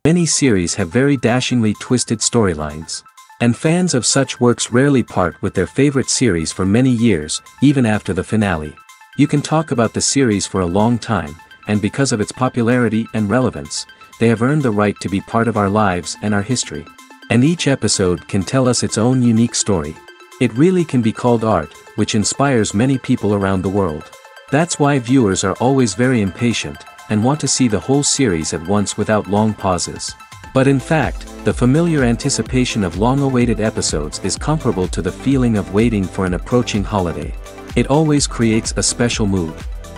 Many series have very dashingly twisted storylines. And fans of such works rarely part with their favorite series for many years, even after the finale. You can talk about the series for a long time, and because of its popularity and relevance, they have earned the right to be part of our lives and our history. And each episode can tell us its own unique story. It really can be called art, which inspires many people around the world. That's why viewers are always very impatient, and want to see the whole series at once without long pauses. But in fact, the familiar anticipation of long-awaited episodes is comparable to the feeling of waiting for an approaching holiday. It always creates a special mood.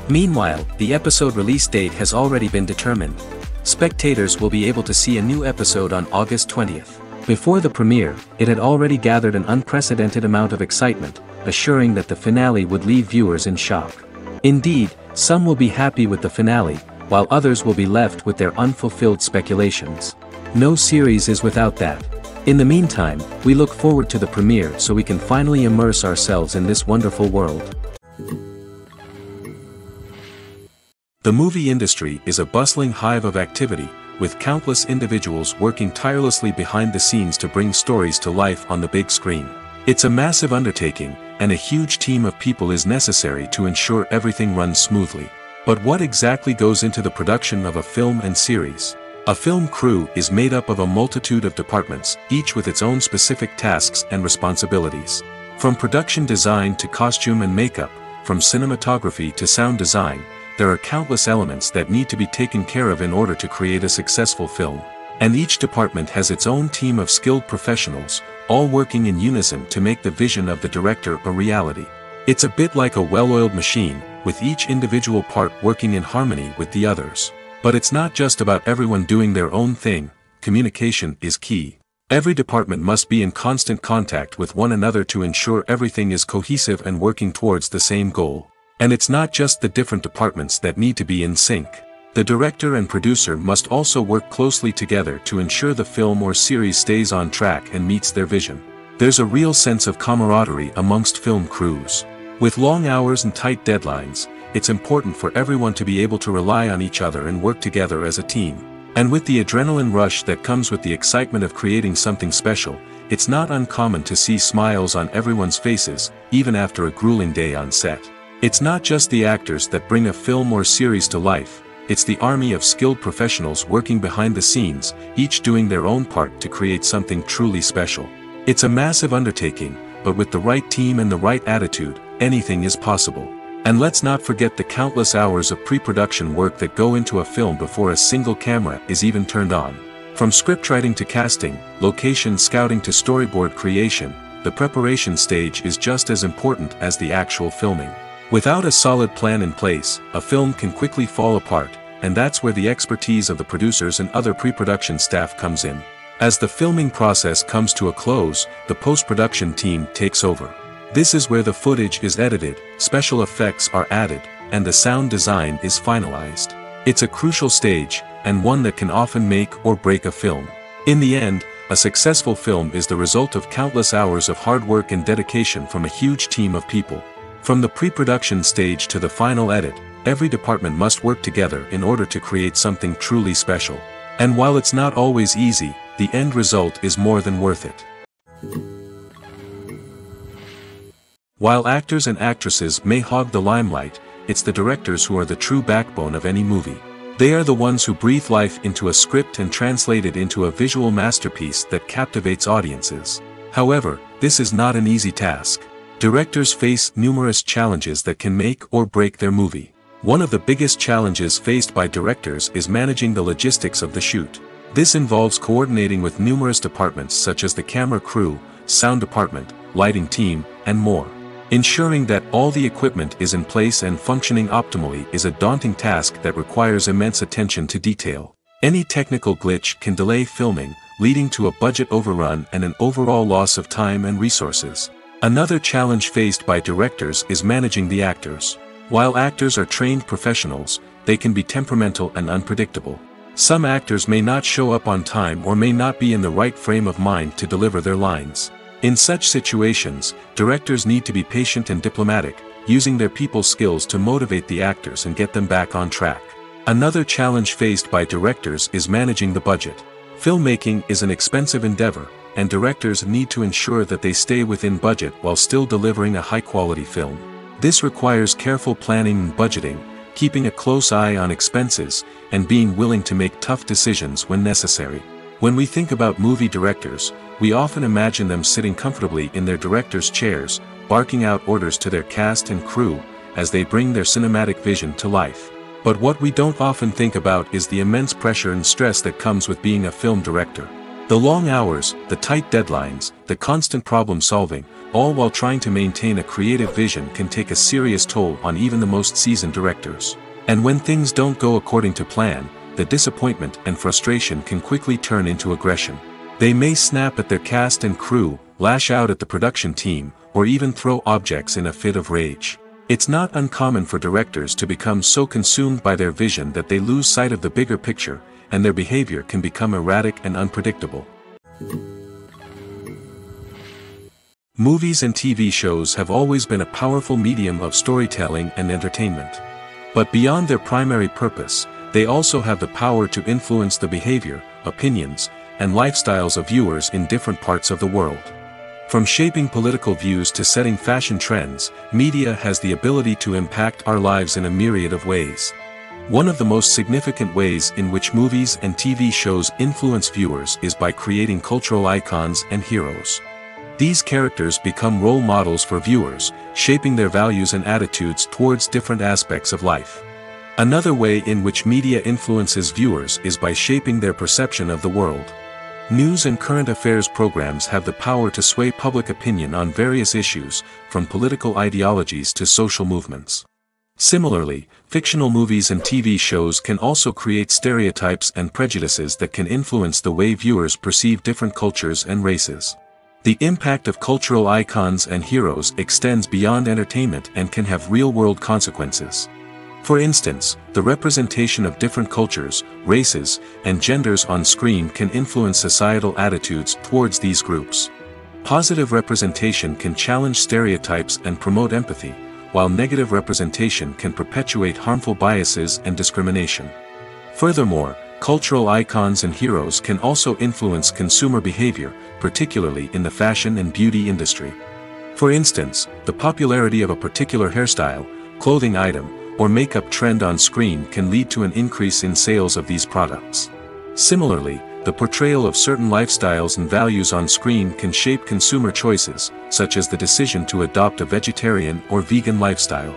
Meanwhile, the episode release date has already been determined. Spectators will be able to see a new episode on August 20th. Before the premiere, it had already gathered an unprecedented amount of excitement, assuring that the finale would leave viewers in shock. Indeed, some will be happy with the finale, while others will be left with their unfulfilled speculations. No series is without that. In the meantime, we look forward to the premiere so we can finally immerse ourselves in this wonderful world. The movie industry is a bustling hive of activity, with countless individuals working tirelessly behind the scenes to bring stories to life on the big screen. It's a massive undertaking, and a huge team of people is necessary to ensure everything runs smoothly. But what exactly goes into the production of a film and series? A film crew is made up of a multitude of departments, each with its own specific tasks and responsibilities. From production design to costume and makeup, from cinematography to sound design, there are countless elements that need to be taken care of in order to create a successful film. And each department has its own team of skilled professionals, all working in unison to make the vision of the director a reality. It's a bit like a well-oiled machine, with each individual part working in harmony with the others. But it's not just about everyone doing their own thing. Communication is key. Every department must be in constant contact with one another to ensure everything is cohesive and working towards the same goal. And it's not just the different departments that need to be in sync. The director and producer must also work closely together to ensure the film or series stays on track and meets their vision. There's a real sense of camaraderie amongst film crews. With long hours and tight deadlines, it's important for everyone to be able to rely on each other and work together as a team. And with the adrenaline rush that comes with the excitement of creating something special, it's not uncommon to see smiles on everyone's faces, even after a grueling day on set. It's not just the actors that bring a film or series to life, it's the army of skilled professionals working behind the scenes, each doing their own part to create something truly special. It's a massive undertaking, but with the right team and the right attitude, anything is possible. And let's not forget the countless hours of pre-production work that go into a film before a single camera is even turned on. From scriptwriting to casting, location scouting to storyboard creation, the preparation stage is just as important as the actual filming. Without a solid plan in place, a film can quickly fall apart, and that's where the expertise of the producers and other pre-production staff comes in. As the filming process comes to a close, the post-production team takes over. This is where the footage is edited, special effects are added, and the sound design is finalized. It's a crucial stage, and one that can often make or break a film. In the end, a successful film is the result of countless hours of hard work and dedication from a huge team of people. From the pre-production stage to the final edit, every department must work together in order to create something truly special. And while it's not always easy, the end result is more than worth it. While actors and actresses may hog the limelight, it's the directors who are the true backbone of any movie. They are the ones who breathe life into a script and translate it into a visual masterpiece that captivates audiences. However, this is not an easy task. Directors face numerous challenges that can make or break their movie. One of the biggest challenges faced by directors is managing the logistics of the shoot. This involves coordinating with numerous departments such as the camera crew, sound department, lighting team, and more. Ensuring that all the equipment is in place and functioning optimally is a daunting task that requires immense attention to detail. Any technical glitch can delay filming, leading to a budget overrun and an overall loss of time and resources. Another challenge faced by directors is managing the actors. While actors are trained professionals, they can be temperamental and unpredictable. Some actors may not show up on time or may not be in the right frame of mind to deliver their lines. In such situations, directors need to be patient and diplomatic, using their people skills to motivate the actors and get them back on track. Another challenge faced by directors is managing the budget. Filmmaking is an expensive endeavor, and directors need to ensure that they stay within budget while still delivering a high-quality film. This requires careful planning and budgeting, keeping a close eye on expenses, and being willing to make tough decisions when necessary. When we think about movie directors, we often imagine them sitting comfortably in their director's chairs, barking out orders to their cast and crew, as they bring their cinematic vision to life. But what we don't often think about is the immense pressure and stress that comes with being a film director. The long hours, the tight deadlines, the constant problem solving, all while trying to maintain a creative vision can take a serious toll on even the most seasoned directors. And when things don't go according to plan, the disappointment and frustration can quickly turn into aggression. They may snap at their cast and crew, lash out at the production team, or even throw objects in a fit of rage. It's not uncommon for directors to become so consumed by their vision that they lose sight of the bigger picture, and their behavior can become erratic and unpredictable. Movies and TV shows have always been a powerful medium of storytelling and entertainment. But beyond their primary purpose, they also have the power to influence the behavior, opinions, and lifestyles of viewers in different parts of the world. From shaping political views to setting fashion trends, media has the ability to impact our lives in a myriad of ways. One of the most significant ways in which movies and TV shows influence viewers is by creating cultural icons and heroes. These characters become role models for viewers, shaping their values and attitudes towards different aspects of life. Another way in which media influences viewers is by shaping their perception of the world. News and current affairs programs have the power to sway public opinion on various issues, from political ideologies to social movements. Similarly, fictional movies and TV shows can also create stereotypes and prejudices that can influence the way viewers perceive different cultures and races. The impact of cultural icons and heroes extends beyond entertainment and can have real-world consequences. For instance, the representation of different cultures, races, and genders on screen can influence societal attitudes towards these groups. Positive representation can challenge stereotypes and promote empathy, while negative representation can perpetuate harmful biases and discrimination. Furthermore, cultural icons and heroes can also influence consumer behavior, particularly in the fashion and beauty industry. For instance, the popularity of a particular hairstyle, clothing item, or makeup trend on screen can lead to an increase in sales of these products. Similarly, the portrayal of certain lifestyles and values on screen can shape consumer choices, such as the decision to adopt a vegetarian or vegan lifestyle.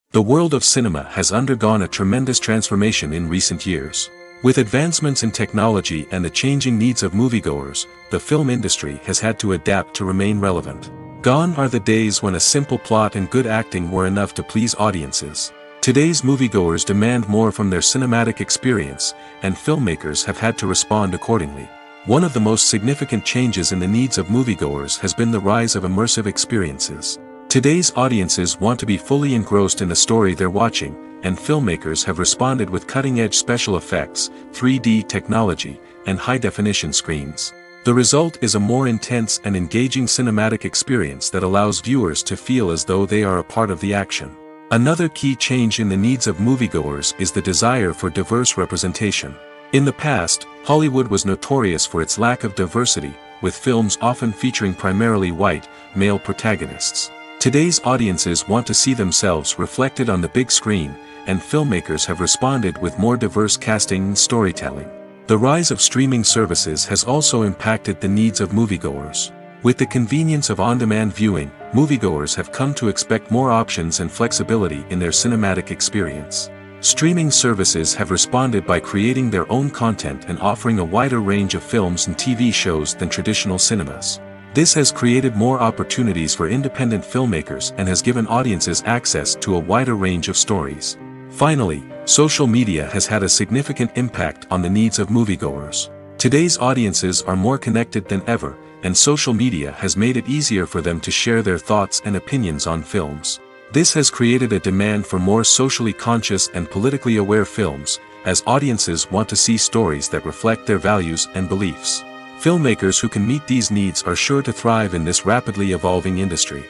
The world of cinema has undergone a tremendous transformation in recent years. With advancements in technology and the changing needs of moviegoers, the film industry has had to adapt to remain relevant. Gone are the days when a simple plot and good acting were enough to please audiences. Today's moviegoers demand more from their cinematic experience, and filmmakers have had to respond accordingly. One of the most significant changes in the needs of moviegoers has been the rise of immersive experiences. Today's audiences want to be fully engrossed in the story they're watching, and filmmakers have responded with cutting-edge special effects, 3D technology, and high-definition screens. The result is a more intense and engaging cinematic experience that allows viewers to feel as though they are a part of the action. Another key change in the needs of moviegoers is the desire for diverse representation. In the past, Hollywood was notorious for its lack of diversity, with films often featuring primarily white, male protagonists. Today's audiences want to see themselves reflected on the big screen, and filmmakers have responded with more diverse casting and storytelling. The rise of streaming services has also impacted the needs of moviegoers. With the convenience of on-demand viewing, moviegoers have come to expect more options and flexibility in their cinematic experience. Streaming services have responded by creating their own content and offering a wider range of films and TV shows than traditional cinemas. This has created more opportunities for independent filmmakers and has given audiences access to a wider range of stories. Finally, social media has had a significant impact on the needs of moviegoers. Today's audiences are more connected than ever, and social media has made it easier for them to share their thoughts and opinions on films. This has created a demand for more socially conscious and politically aware films, as audiences want to see stories that reflect their values and beliefs. Filmmakers who can meet these needs are sure to thrive in this rapidly evolving industry.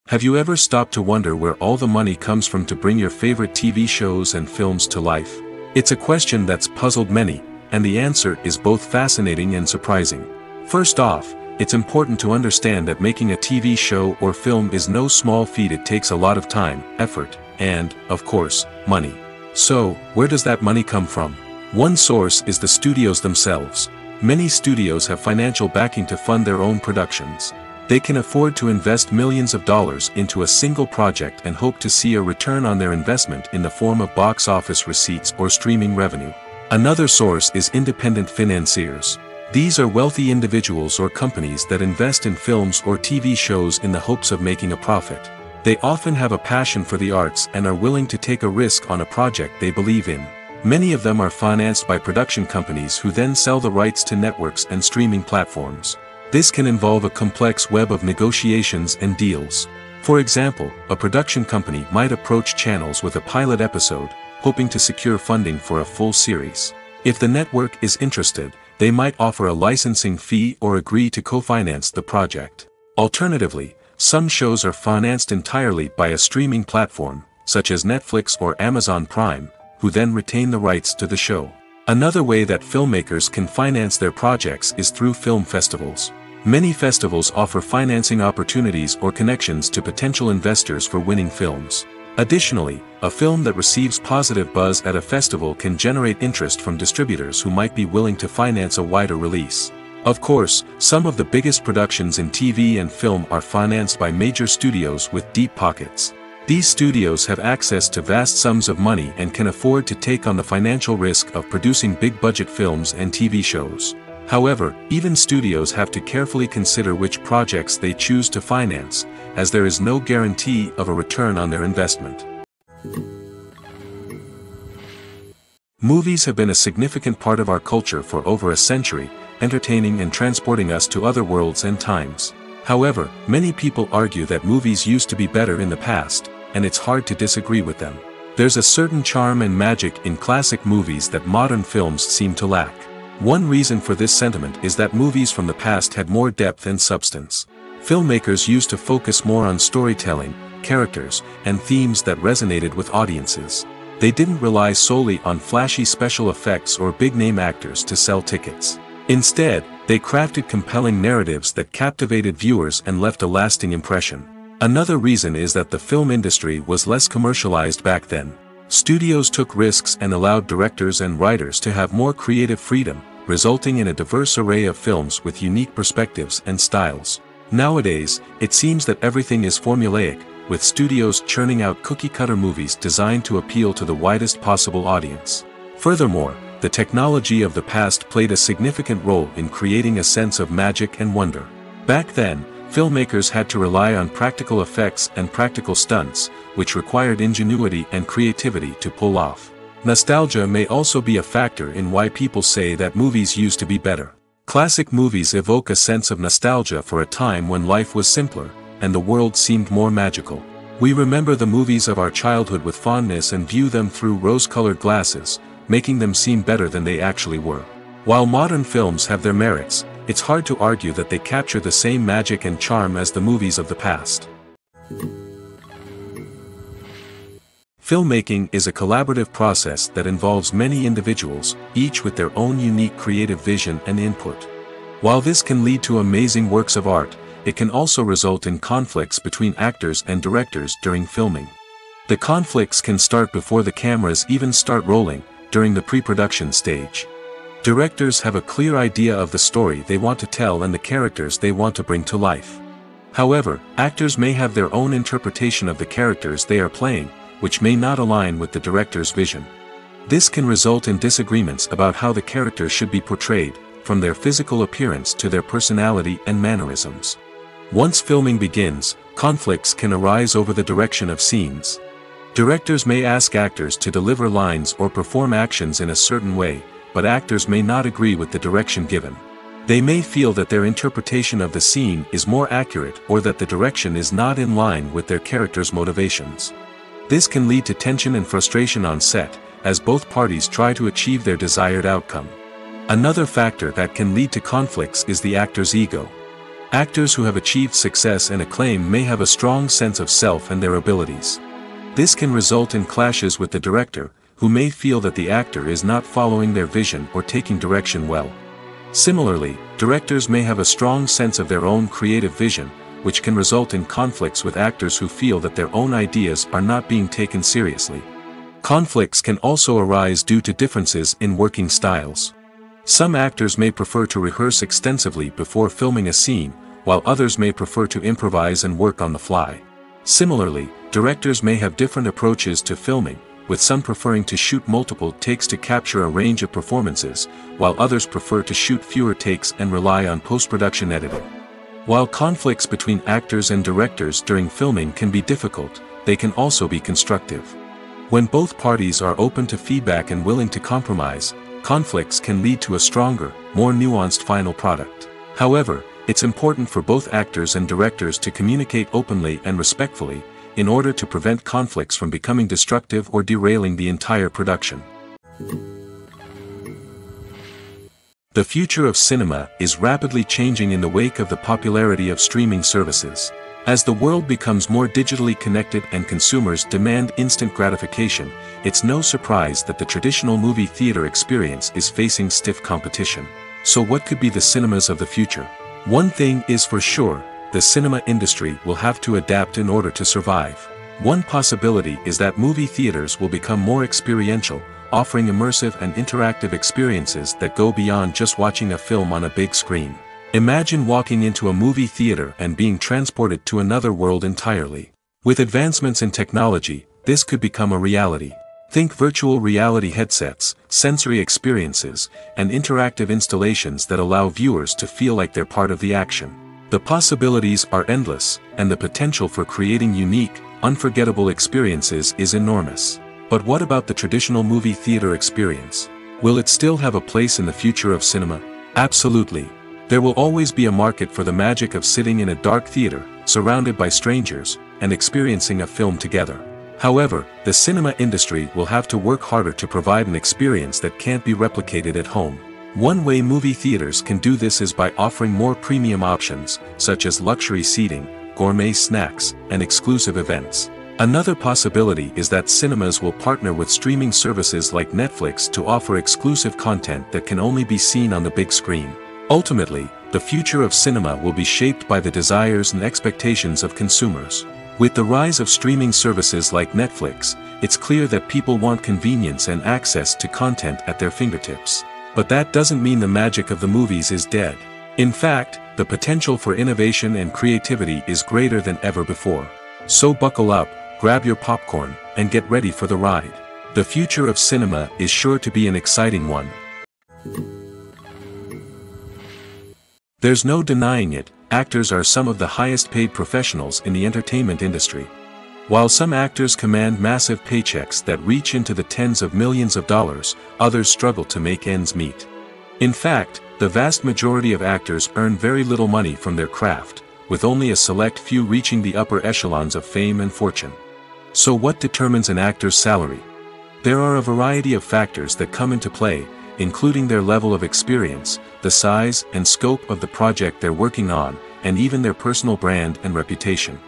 Have you ever stopped to wonder where all the money comes from to bring your favorite TV shows and films to life? It's a question that's puzzled many, and the answer is both fascinating and surprising. First off, it's important to understand that making a TV show or film is no small feat. It takes a lot of time, effort, and, of course, money. So, where does that money come from? One source is the studios themselves. Many studios have financial backing to fund their own productions. They can afford to invest millions of dollars into a single project and hope to see a return on their investment in the form of box office receipts or streaming revenue. Another source is independent financiers. These are wealthy individuals or companies that invest in films or TV shows in the hopes of making a profit. They often have a passion for the arts and are willing to take a risk on a project they believe in. Many of them are financed by production companies who then sell the rights to networks and streaming platforms. This can involve a complex web of negotiations and deals. For example, a production company might approach channels with a pilot episode, hoping to secure funding for a full series. If the network is interested, they might offer a licensing fee or agree to co-finance the project. Alternatively, some shows are financed entirely by a streaming platform, such as Netflix or Amazon Prime, who then retain the rights to the show. Another way that filmmakers can finance their projects is through film festivals. Many festivals offer financing opportunities or connections to potential investors for winning films. Additionally, a film that receives positive buzz at a festival can generate interest from distributors who might be willing to finance a wider release. Of course, some of the biggest productions in TV and film are financed by major studios with deep pockets. These studios have access to vast sums of money and can afford to take on the financial risk of producing big-budget films and TV shows. However, even studios have to carefully consider which projects they choose to finance, as there is no guarantee of a return on their investment. Movies have been a significant part of our culture for over a century, entertaining and transporting us to other worlds and times. However, many people argue that movies used to be better in the past, and it's hard to disagree with them. There's a certain charm and magic in classic movies that modern films seem to lack. One reason for this sentiment is that movies from the past had more depth and substance. Filmmakers used to focus more on storytelling, characters, and themes that resonated with audiences. They didn't rely solely on flashy special effects or big-name actors to sell tickets. Instead, they crafted compelling narratives that captivated viewers and left a lasting impression. Another reason is that the film industry was less commercialized back then. Studios took risks and allowed directors and writers to have more creative freedom, resulting in a diverse array of films with unique perspectives and styles. Nowadays, it seems that everything is formulaic, with studios churning out cookie-cutter movies designed to appeal to the widest possible audience. Furthermore, the technology of the past played a significant role in creating a sense of magic and wonder. Back then, filmmakers had to rely on practical effects and practical stunts, which required ingenuity and creativity to pull off. Nostalgia may also be a factor in why people say that movies used to be better. Classic movies evoke a sense of nostalgia for a time when life was simpler, and the world seemed more magical. We remember the movies of our childhood with fondness and view them through rose-colored glasses, making them seem better than they actually were. While modern films have their merits, it's hard to argue that they capture the same magic and charm as the movies of the past. Filmmaking is a collaborative process that involves many individuals, each with their own unique creative vision and input. While this can lead to amazing works of art, it can also result in conflicts between actors and directors during filming. The conflicts can start before the cameras even start rolling, during the pre-production stage. Directors have a clear idea of the story they want to tell and the characters they want to bring to life. However, actors may have their own interpretation of the characters they are playing, which may not align with the director's vision. This can result in disagreements about how the characters should be portrayed, from their physical appearance to their personality and mannerisms. Once filming begins, conflicts can arise over the direction of scenes. Directors may ask actors to deliver lines or perform actions in a certain way, but actors may not agree with the direction given. They may feel that their interpretation of the scene is more accurate or that the direction is not in line with their character's motivations. This can lead to tension and frustration on set, as both parties try to achieve their desired outcome. Another factor that can lead to conflicts is the actor's ego. Actors who have achieved success and acclaim may have a strong sense of self and their abilities. This can result in clashes with the director, who may feel that the actor is not following their vision or taking direction well. Similarly, directors may have a strong sense of their own creative vision, which can result in conflicts with actors who feel that their own ideas are not being taken seriously. Conflicts can also arise due to differences in working styles. Some actors may prefer to rehearse extensively before filming a scene, while others may prefer to improvise and work on the fly. Similarly, directors may have different approaches to filming, with some preferring to shoot multiple takes to capture a range of performances, while others prefer to shoot fewer takes and rely on post-production editing. While conflicts between actors and directors during filming can be difficult, they can also be constructive. When both parties are open to feedback and willing to compromise, conflicts can lead to a stronger, more nuanced final product. However, it's important for both actors and directors to communicate openly and respectfully, in order to prevent conflicts from becoming destructive or derailing the entire production. The future of cinema is rapidly changing in the wake of the popularity of streaming services. As the world becomes more digitally connected and consumers demand instant gratification, it's no surprise that the traditional movie theater experience is facing stiff competition. So what could be the cinemas of the future? One thing is for sure, the cinema industry will have to adapt in order to survive. One possibility is that movie theaters will become more experiential, offering immersive and interactive experiences that go beyond just watching a film on a big screen. Imagine walking into a movie theater and being transported to another world entirely. With advancements in technology, this could become a reality. Think virtual reality headsets, sensory experiences, and interactive installations that allow viewers to feel like they're part of the action. The possibilities are endless, and the potential for creating unique, unforgettable experiences is enormous. But what about the traditional movie theater experience? Will it still have a place in the future of cinema? Absolutely. There will always be a market for the magic of sitting in a dark theater, surrounded by strangers, and experiencing a film together. However, the cinema industry will have to work harder to provide an experience that can't be replicated at home. One way movie theaters can do this is by offering more premium options, such as luxury seating, gourmet snacks, and exclusive events. Another possibility is that cinemas will partner with streaming services like Netflix to offer exclusive content that can only be seen on the big screen. Ultimately, the future of cinema will be shaped by the desires and expectations of consumers. With the rise of streaming services like Netflix, it's clear that people want convenience and access to content at their fingertips. But that doesn't mean the magic of the movies is dead. In fact, the potential for innovation and creativity is greater than ever before. So buckle up, grab your popcorn, and get ready for the ride. The future of cinema is sure to be an exciting one. There's no denying it, actors are some of the highest paid professionals in the entertainment industry. While some actors command massive paychecks that reach into the tens of millions of dollars, others struggle to make ends meet. In fact, the vast majority of actors earn very little money from their craft, with only a select few reaching the upper echelons of fame and fortune. So what determines an actor's salary? There are a variety of factors that come into play, including their level of experience, the size and scope of the project they're working on, and even their personal brand and reputation.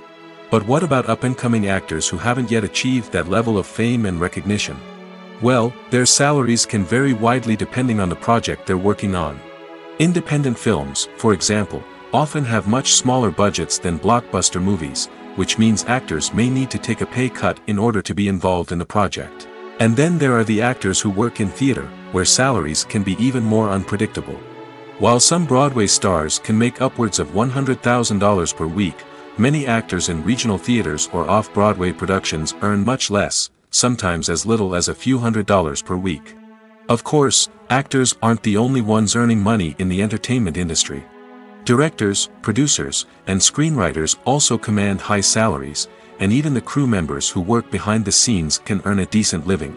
But what about up-and-coming actors who haven't yet achieved that level of fame and recognition? Well, their salaries can vary widely depending on the project they're working on. Independent films, for example, often have much smaller budgets than blockbuster movies, which means actors may need to take a pay cut in order to be involved in the project. And then there are the actors who work in theater, where salaries can be even more unpredictable. While some Broadway stars can make upwards of $100,000 per week, many actors in regional theaters or off-Broadway productions earn much less, sometimes as little as a few $100s per week. Of course, actors aren't the only ones earning money in the entertainment industry. Directors, producers, and screenwriters also command high salaries, and even the crew members who work behind the scenes can earn a decent living.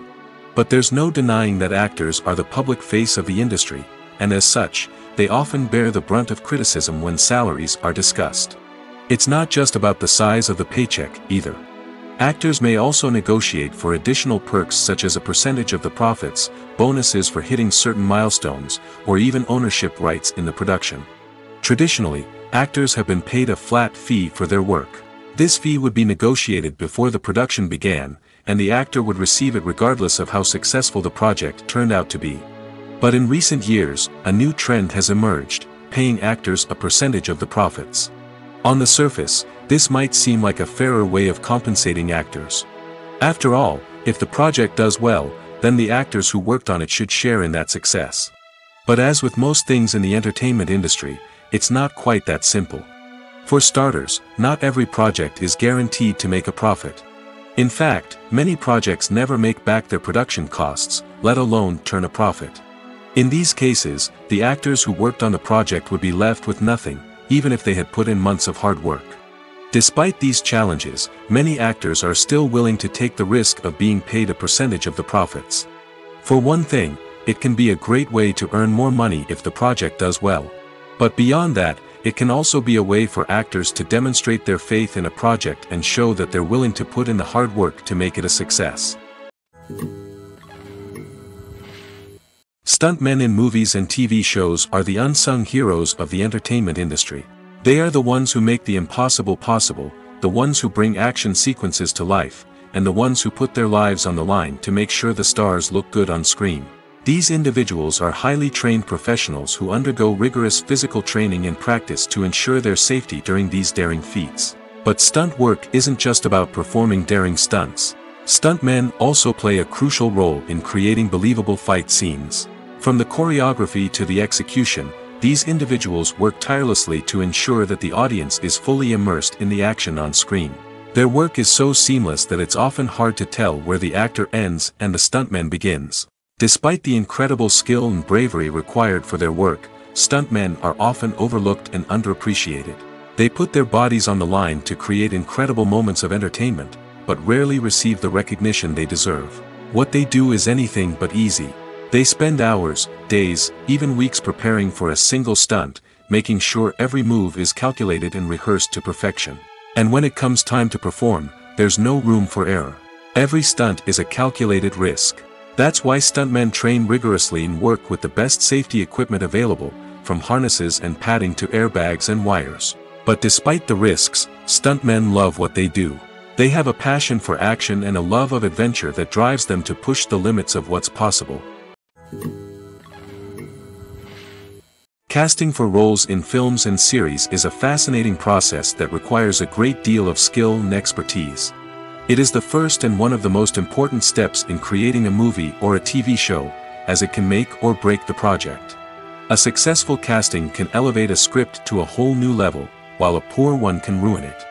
But there's no denying that actors are the public face of the industry, and as such, they often bear the brunt of criticism when salaries are discussed. It's not just about the size of the paycheck, either. Actors may also negotiate for additional perks such as a percentage of the profits, bonuses for hitting certain milestones, or even ownership rights in the production. Traditionally, actors have been paid a flat fee for their work. This fee would be negotiated before the production began, and the actor would receive it regardless of how successful the project turned out to be. But in recent years, a new trend has emerged, paying actors a percentage of the profits. On the surface, this might seem like a fairer way of compensating actors. After all, if the project does well, then the actors who worked on it should share in that success. But as with most things in the entertainment industry, it's not quite that simple. For starters, not every project is guaranteed to make a profit. In fact, many projects never make back their production costs, let alone turn a profit. In these cases, the actors who worked on the project would be left with nothing, even if they had put in months of hard work. Despite these challenges, many actors are still willing to take the risk of being paid a percentage of the profits. For one thing, it can be a great way to earn more money if the project does well. But beyond that, it can also be a way for actors to demonstrate their faith in a project and show that they're willing to put in the hard work to make it a success. Stuntmen in movies and TV shows are the unsung heroes of the entertainment industry. They are the ones who make the impossible possible, the ones who bring action sequences to life, and the ones who put their lives on the line to make sure the stars look good on screen. These individuals are highly trained professionals who undergo rigorous physical training and practice to ensure their safety during these daring feats. But stunt work isn't just about performing daring stunts. Stuntmen also play a crucial role in creating believable fight scenes. From the choreography to the execution, these individuals work tirelessly to ensure that the audience is fully immersed in the action on screen. Their work is so seamless that it's often hard to tell where the actor ends and the stuntman begins. Despite the incredible skill and bravery required for their work, stuntmen are often overlooked and underappreciated. They put their bodies on the line to create incredible moments of entertainment, but rarely receive the recognition they deserve. What they do is anything but easy. They spend hours, days, even weeks preparing for a single stunt, making sure every move is calculated and rehearsed to perfection. And when it comes time to perform, there's no room for error. Every stunt is a calculated risk. That's why stuntmen train rigorously and work with the best safety equipment available, from harnesses and padding to airbags and wires. But despite the risks, stuntmen love what they do. They have a passion for action and a love of adventure that drives them to push the limits of what's possible. Casting for roles in films and series is a fascinating process that requires a great deal of skill and expertise. It is the first and one of the most important steps in creating a movie or a TV show, as it can make or break the project. A successful casting can elevate a script to a whole new level, while a poor one can ruin it.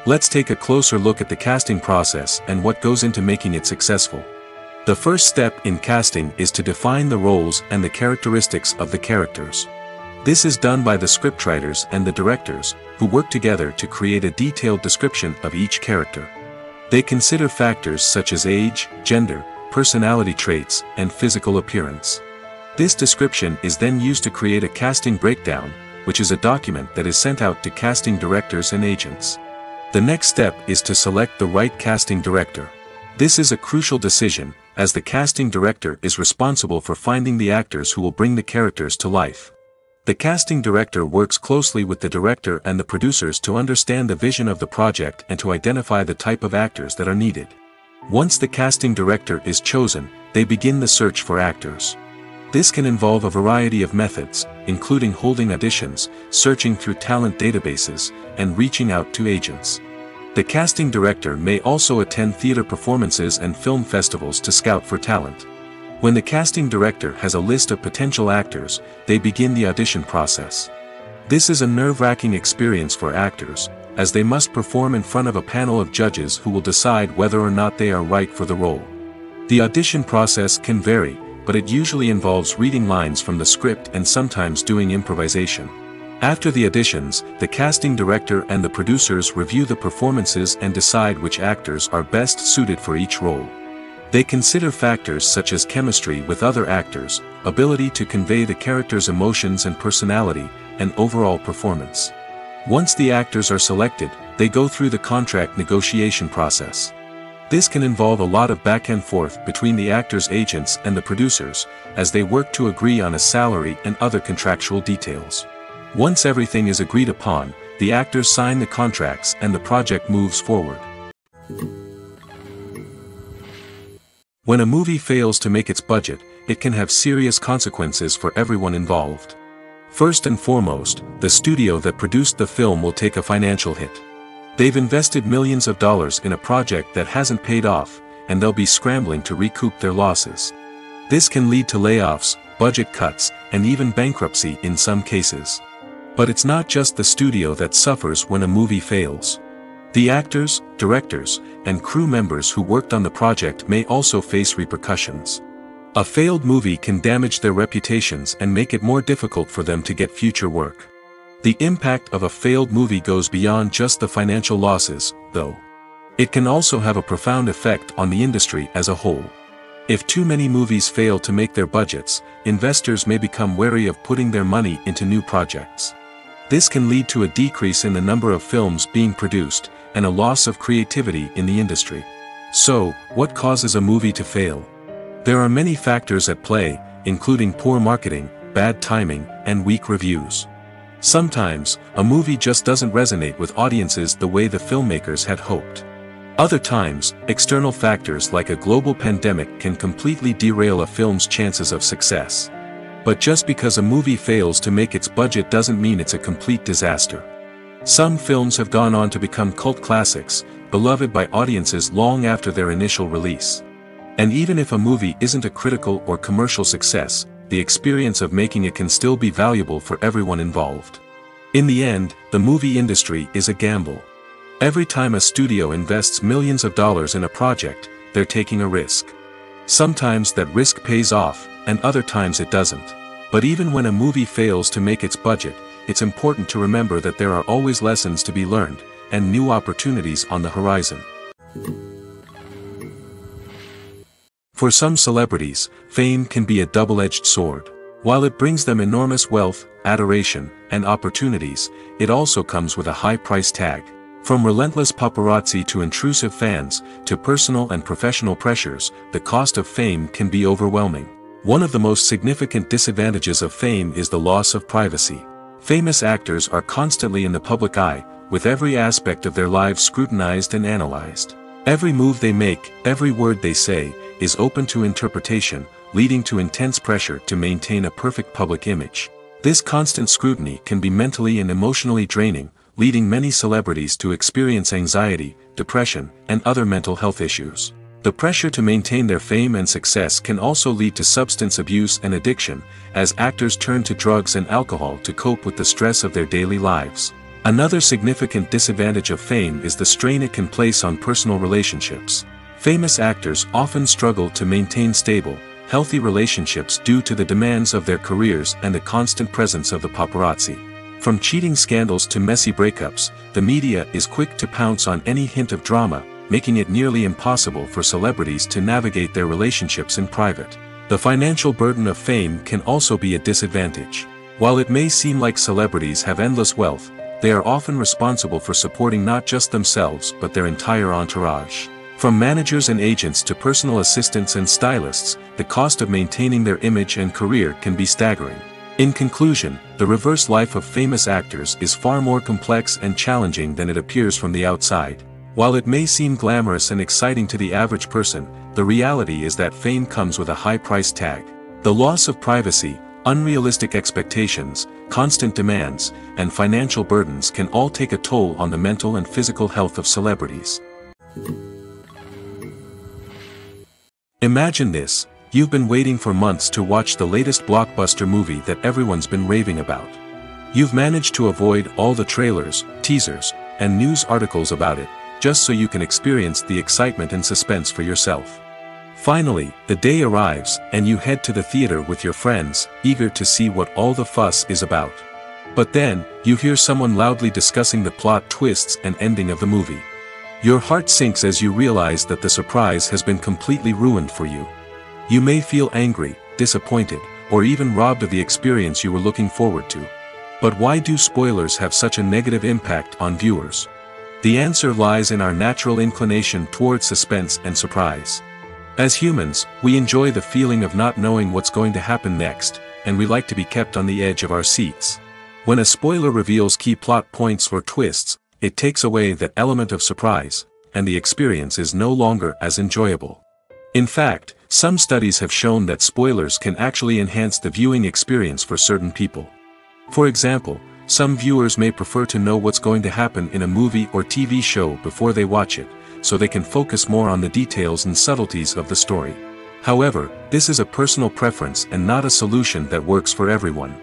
Let's take a closer look at the casting process and what goes into making it successful. The first step in casting is to define the roles and the characteristics of the characters. This is done by the scriptwriters and the directors, who work together to create a detailed description of each character. They consider factors such as age, gender, personality traits, and physical appearance. This description is then used to create a casting breakdown, which is a document that is sent out to casting directors and agents. The next step is to select the right casting director. This is a crucial decision, as the casting director is responsible for finding the actors who will bring the characters to life. The casting director works closely with the director and the producers to understand the vision of the project and to identify the type of actors that are needed. Once the casting director is chosen, they begin the search for actors. This can involve a variety of methods, including holding auditions, searching through talent databases, and reaching out to agents. The casting director may also attend theater performances and film festivals to scout for talent. When the casting director has a list of potential actors, they begin the audition process. This is a nerve-wracking experience for actors, as they must perform in front of a panel of judges who will decide whether or not they are right for the role. The audition process can vary, but it usually involves reading lines from the script and sometimes doing improvisation. After the auditions, the casting director and the producers review the performances and decide which actors are best suited for each role. They consider factors such as chemistry with other actors, ability to convey the character's emotions and personality, and overall performance. Once the actors are selected, they go through the contract negotiation process. This can involve a lot of back and forth between the actors' agents and the producers, as they work to agree on a salary and other contractual details. Once everything is agreed upon, the actors sign the contracts and the project moves forward. When a movie fails to make its budget, it can have serious consequences for everyone involved. First and foremost, the studio that produced the film will take a financial hit. They've invested millions of dollars in a project that hasn't paid off, and they'll be scrambling to recoup their losses. This can lead to layoffs, budget cuts, and even bankruptcy in some cases. But it's not just the studio that suffers when a movie fails. The actors, directors, and crew members who worked on the project may also face repercussions. A failed movie can damage their reputations and make it more difficult for them to get future work. The impact of a failed movie goes beyond just the financial losses, though. It can also have a profound effect on the industry as a whole. If too many movies fail to make their budgets, investors may become wary of putting their money into new projects. This can lead to a decrease in the number of films being produced, and a loss of creativity in the industry. So, what causes a movie to fail? There are many factors at play, including poor marketing, bad timing, and weak reviews. Sometimes, a movie just doesn't resonate with audiences the way the filmmakers had hoped. Other times, external factors like a global pandemic can completely derail a film's chances of success. But just because a movie fails to make its budget doesn't mean it's a complete disaster. Some films have gone on to become cult classics, beloved by audiences long after their initial release. And even if a movie isn't a critical or commercial success, the experience of making it can still be valuable for everyone involved. In the end, the movie industry is a gamble. Every time a studio invests millions of dollars in a project, they're taking a risk. Sometimes that risk pays off, and other times it doesn't. But even when a movie fails to make its budget, it's important to remember that there are always lessons to be learned, and new opportunities on the horizon. For some celebrities, fame can be a double-edged sword. While it brings them enormous wealth, adoration, and opportunities, it also comes with a high price tag. From relentless paparazzi to intrusive fans, to personal and professional pressures, the cost of fame can be overwhelming. One of the most significant disadvantages of fame is the loss of privacy. Famous actors are constantly in the public eye, with every aspect of their lives scrutinized and analyzed. Every move they make, every word they say, is open to interpretation, leading to intense pressure to maintain a perfect public image. This constant scrutiny can be mentally and emotionally draining, leading many celebrities to experience anxiety, depression, and other mental health issues. The pressure to maintain their fame and success can also lead to substance abuse and addiction, as actors turn to drugs and alcohol to cope with the stress of their daily lives. Another significant disadvantage of fame is the strain it can place on personal relationships. Famous actors often struggle to maintain stable, healthy relationships due to the demands of their careers and the constant presence of the paparazzi. From cheating scandals to messy breakups, the media is quick to pounce on any hint of drama, making it nearly impossible for celebrities to navigate their relationships in private. The financial burden of fame can also be a disadvantage. While it may seem like celebrities have endless wealth, they are often responsible for supporting not just themselves but their entire entourage. From managers and agents to personal assistants and stylists, the cost of maintaining their image and career can be staggering. In conclusion, the reverse life of famous actors is far more complex and challenging than it appears from the outside. While it may seem glamorous and exciting to the average person, the reality is that fame comes with a high price tag. The loss of privacy, unrealistic expectations, constant demands, and financial burdens can all take a toll on the mental and physical health of celebrities. Imagine this: you've been waiting for months to watch the latest blockbuster movie that everyone's been raving about. You've managed to avoid all the trailers, teasers, and news articles about it, just so you can experience the excitement and suspense for yourself. Finally, the day arrives, and you head to the theater with your friends, eager to see what all the fuss is about. But then, you hear someone loudly discussing the plot twists and ending of the movie. Your heart sinks as you realize that the surprise has been completely ruined for you. You may feel angry, disappointed, or even robbed of the experience you were looking forward to. But why do spoilers have such a negative impact on viewers? The answer lies in our natural inclination towards suspense and surprise. As humans, we enjoy the feeling of not knowing what's going to happen next, and we like to be kept on the edge of our seats. When a spoiler reveals key plot points or twists, it takes away that element of surprise, and the experience is no longer as enjoyable. In fact, some studies have shown that spoilers can actually enhance the viewing experience for certain people. For example, some viewers may prefer to know what's going to happen in a movie or TV show before they watch it, so they can focus more on the details and subtleties of the story. However, this is a personal preference and not a solution that works for everyone.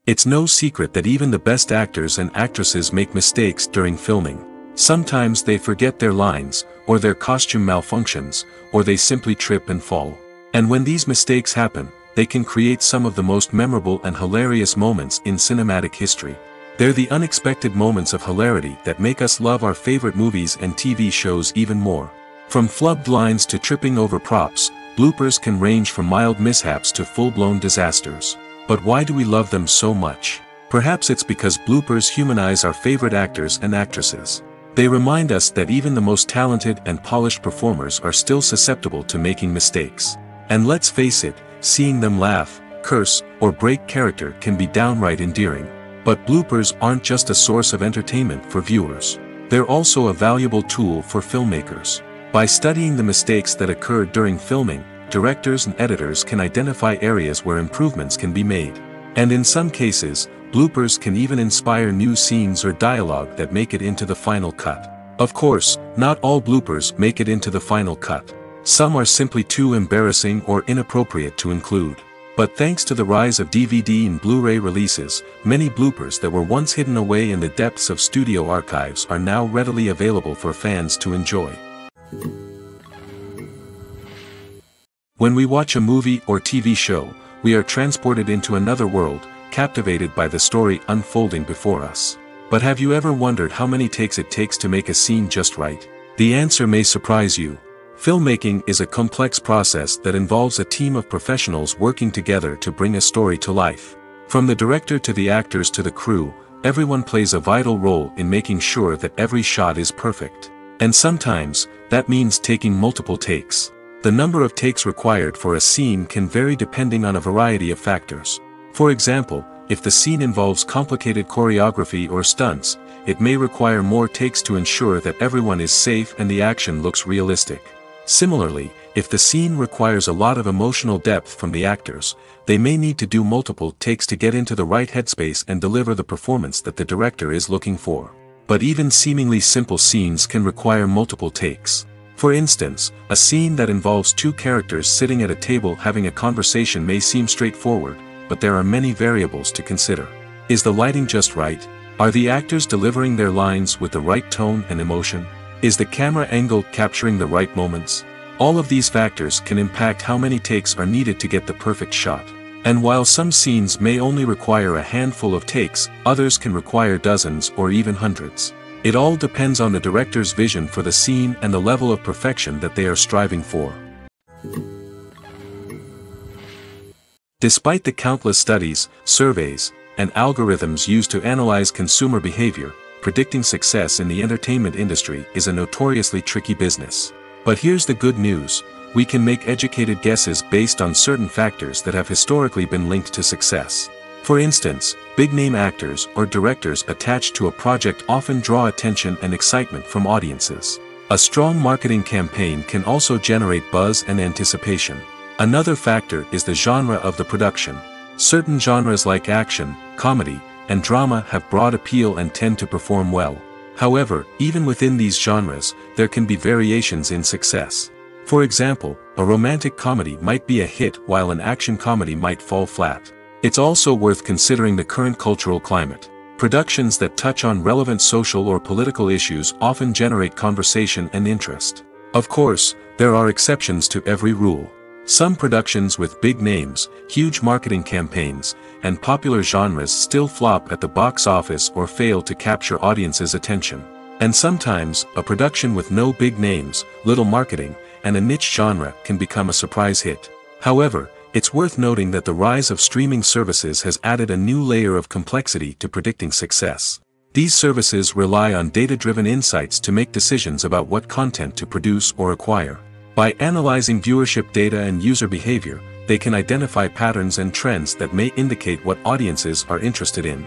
It's no secret that even the best actors and actresses make mistakes during filming. Sometimes they forget their lines, or their costume malfunctions, or they simply trip and fall. And when these mistakes happen, they can create some of the most memorable and hilarious moments in cinematic history. They're the unexpected moments of hilarity that make us love our favorite movies and TV shows even more. From flubbed lines to tripping over props, bloopers can range from mild mishaps to full-blown disasters. But why do we love them so much? Perhaps it's because bloopers humanize our favorite actors and actresses. They remind us that even the most talented and polished performers are still susceptible to making mistakes. And let's face it, seeing them laugh, curse, or break character can be downright endearing. But bloopers aren't just a source of entertainment for viewers. They're also a valuable tool for filmmakers. By studying the mistakes that occurred during filming, directors and editors can identify areas where improvements can be made. And in some cases, bloopers can even inspire new scenes or dialogue that make it into the final cut. Of course, not all bloopers make it into the final cut. Some are simply too embarrassing or inappropriate to include. But thanks to the rise of DVD and Blu-ray releases, many bloopers that were once hidden away in the depths of studio archives are now readily available for fans to enjoy. When we watch a movie or TV show, we are transported into another world, captivated by the story unfolding before us. But have you ever wondered how many takes it takes to make a scene just right? The answer may surprise you. Filmmaking is a complex process that involves a team of professionals working together to bring a story to life. From the director to the actors to the crew, everyone plays a vital role in making sure that every shot is perfect. And sometimes, that means taking multiple takes. The number of takes required for a scene can vary depending on a variety of factors. For example, if the scene involves complicated choreography or stunts, it may require more takes to ensure that everyone is safe and the action looks realistic. Similarly, if the scene requires a lot of emotional depth from the actors, they may need to do multiple takes to get into the right headspace and deliver the performance that the director is looking for. But even seemingly simple scenes can require multiple takes. For instance, a scene that involves two characters sitting at a table having a conversation may seem straightforward, but there are many variables to consider. Is the lighting just right? Are the actors delivering their lines with the right tone and emotion? Is the camera angle capturing the right moments? All of these factors can impact how many takes are needed to get the perfect shot. And while some scenes may only require a handful of takes, others can require dozens or even hundreds. It all depends on the director's vision for the scene and the level of perfection that they are striving for. Despite the countless studies, surveys, and algorithms used to analyze consumer behavior, predicting success in the entertainment industry is a notoriously tricky business. But here's the good news: we can make educated guesses based on certain factors that have historically been linked to success. For instance, big-name actors or directors attached to a project often draw attention and excitement from audiences. A strong marketing campaign can also generate buzz and anticipation. Another factor is the genre of the production. Certain genres like action, comedy, and drama have broad appeal and tend to perform well. However, even within these genres, there can be variations in success. For example, a romantic comedy might be a hit while an action comedy might fall flat. It's also worth considering the current cultural climate. Productions that touch on relevant social or political issues often generate conversation and interest. Of course, there are exceptions to every rule. Some productions with big names, huge marketing campaigns, and popular genres still flop at the box office or fail to capture audiences' attention. And sometimes, a production with no big names, little marketing, and a niche genre can become a surprise hit. However, it's worth noting that the rise of streaming services has added a new layer of complexity to predicting success. These services rely on data-driven insights to make decisions about what content to produce or acquire. By analyzing viewership data and user behavior, they can identify patterns and trends that may indicate what audiences are interested in.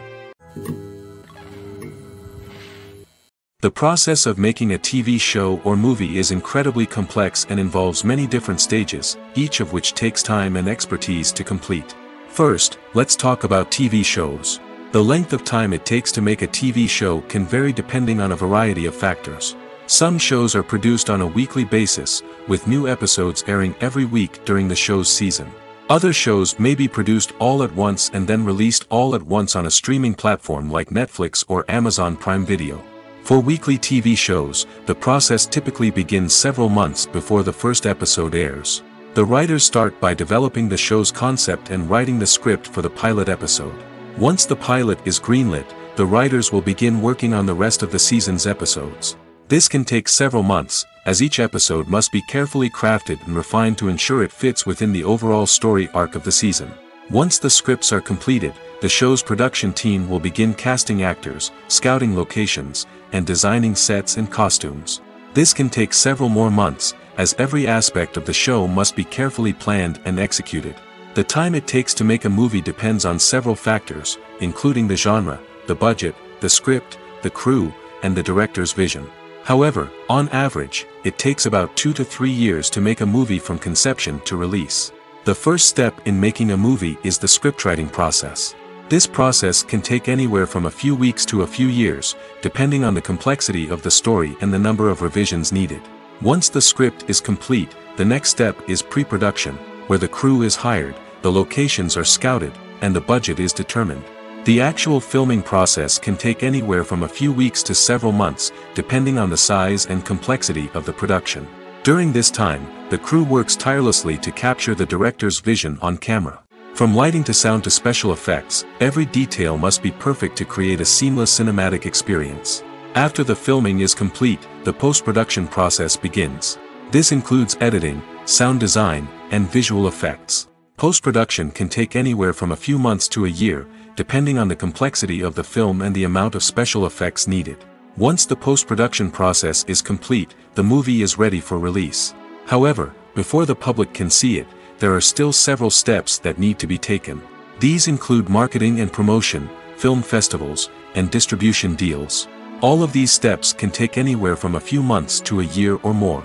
The process of making a TV show or movie is incredibly complex and involves many different stages, each of which takes time and expertise to complete. First, let's talk about TV shows. The length of time it takes to make a TV show can vary depending on a variety of factors. Some shows are produced on a weekly basis, with new episodes airing every week during the show's season. Other shows may be produced all at once and then released all at once on a streaming platform like Netflix or Amazon Prime Video. For weekly TV shows, the process typically begins several months before the first episode airs. The writers start by developing the show's concept and writing the script for the pilot episode. Once the pilot is greenlit, the writers will begin working on the rest of the season's episodes. This can take several months, as each episode must be carefully crafted and refined to ensure it fits within the overall story arc of the season. Once the scripts are completed, the show's production team will begin casting actors, scouting locations, and designing sets and costumes. This can take several more months, as every aspect of the show must be carefully planned and executed. The time it takes to make a movie depends on several factors, including the genre, the budget, the script, the crew, and the director's vision. However, on average, it takes about 2 to 3 years to make a movie from conception to release. The first step in making a movie is the scriptwriting process. This process can take anywhere from a few weeks to a few years, depending on the complexity of the story and the number of revisions needed. Once the script is complete, the next step is pre-production, where the crew is hired, the locations are scouted, and the budget is determined. The actual filming process can take anywhere from a few weeks to several months, depending on the size and complexity of the production. During this time, the crew works tirelessly to capture the director's vision on camera. From lighting to sound to special effects, every detail must be perfect to create a seamless cinematic experience. After the filming is complete, the post-production process begins. This includes editing, sound design, and visual effects. Post-production can take anywhere from a few months to a year, depending on the complexity of the film and the amount of special effects needed. Once the post-production process is complete, the movie is ready for release. However, before the public can see it, there are still several steps that need to be taken. These include marketing and promotion, film festivals, and distribution deals. All of these steps can take anywhere from a few months to a year or more.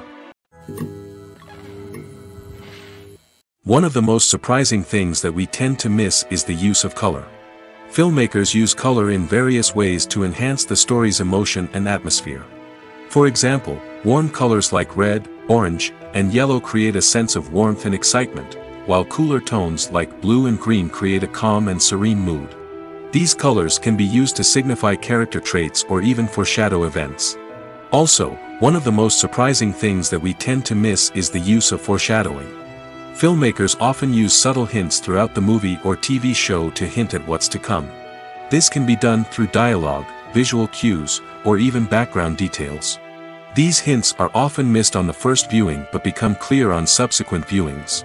One of the most surprising things that we tend to miss is the use of color. Filmmakers use color in various ways to enhance the story's emotion and atmosphere. For example, warm colors like red, orange, and yellow create a sense of warmth and excitement, while cooler tones like blue and green create a calm and serene mood. These colors can be used to signify character traits or even foreshadow events. Also, one of the most surprising things that we tend to miss is the use of foreshadowing. Filmmakers often use subtle hints throughout the movie or TV show to hint at what's to come. This can be done through dialogue, visual cues, or even background details. These hints are often missed on the first viewing but become clear on subsequent viewings.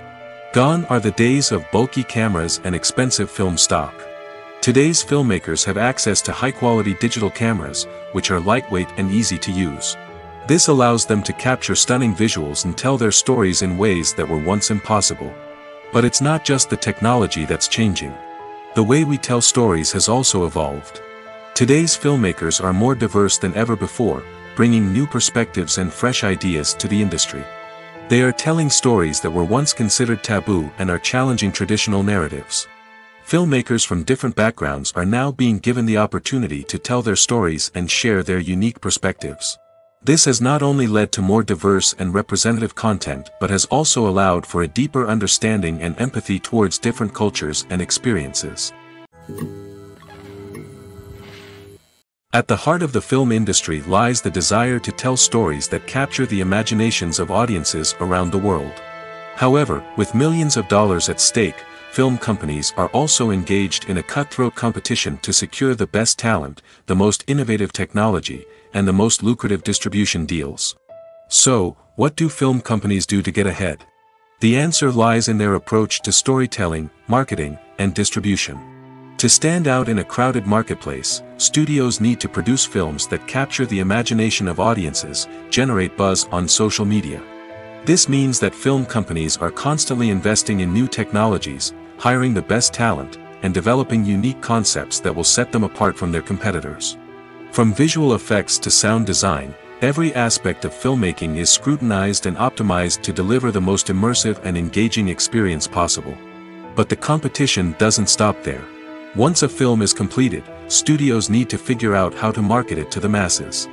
Gone are the days of bulky cameras and expensive film stock. Today's filmmakers have access to high-quality digital cameras, which are lightweight and easy to use. This allows them to capture stunning visuals and tell their stories in ways that were once impossible. But it's not just the technology that's changing. The way we tell stories has also evolved. Today's filmmakers are more diverse than ever before, bringing new perspectives and fresh ideas to the industry. They are telling stories that were once considered taboo and are challenging traditional narratives. Filmmakers from different backgrounds are now being given the opportunity to tell their stories and share their unique perspectives. This has not only led to more diverse and representative content but has also allowed for a deeper understanding and empathy towards different cultures and experiences. At the heart of the film industry lies the desire to tell stories that capture the imaginations of audiences around the world. However, with millions of dollars at stake, film companies are also engaged in a cutthroat competition to secure the best talent, the most innovative technology, and the most lucrative distribution deals. So, what do film companies do to get ahead? The answer lies in their approach to storytelling, marketing, and distribution. To stand out in a crowded marketplace, studios need to produce films that capture the imagination of audiences, generate buzz on social media. This means that film companies are constantly investing in new technologies, hiring the best talent, and developing unique concepts that will set them apart from their competitors. From visual effects to sound design, every aspect of filmmaking is scrutinized and optimized to deliver the most immersive and engaging experience possible. But the competition doesn't stop there. Once a film is completed, studios need to figure out how to market it to the masses.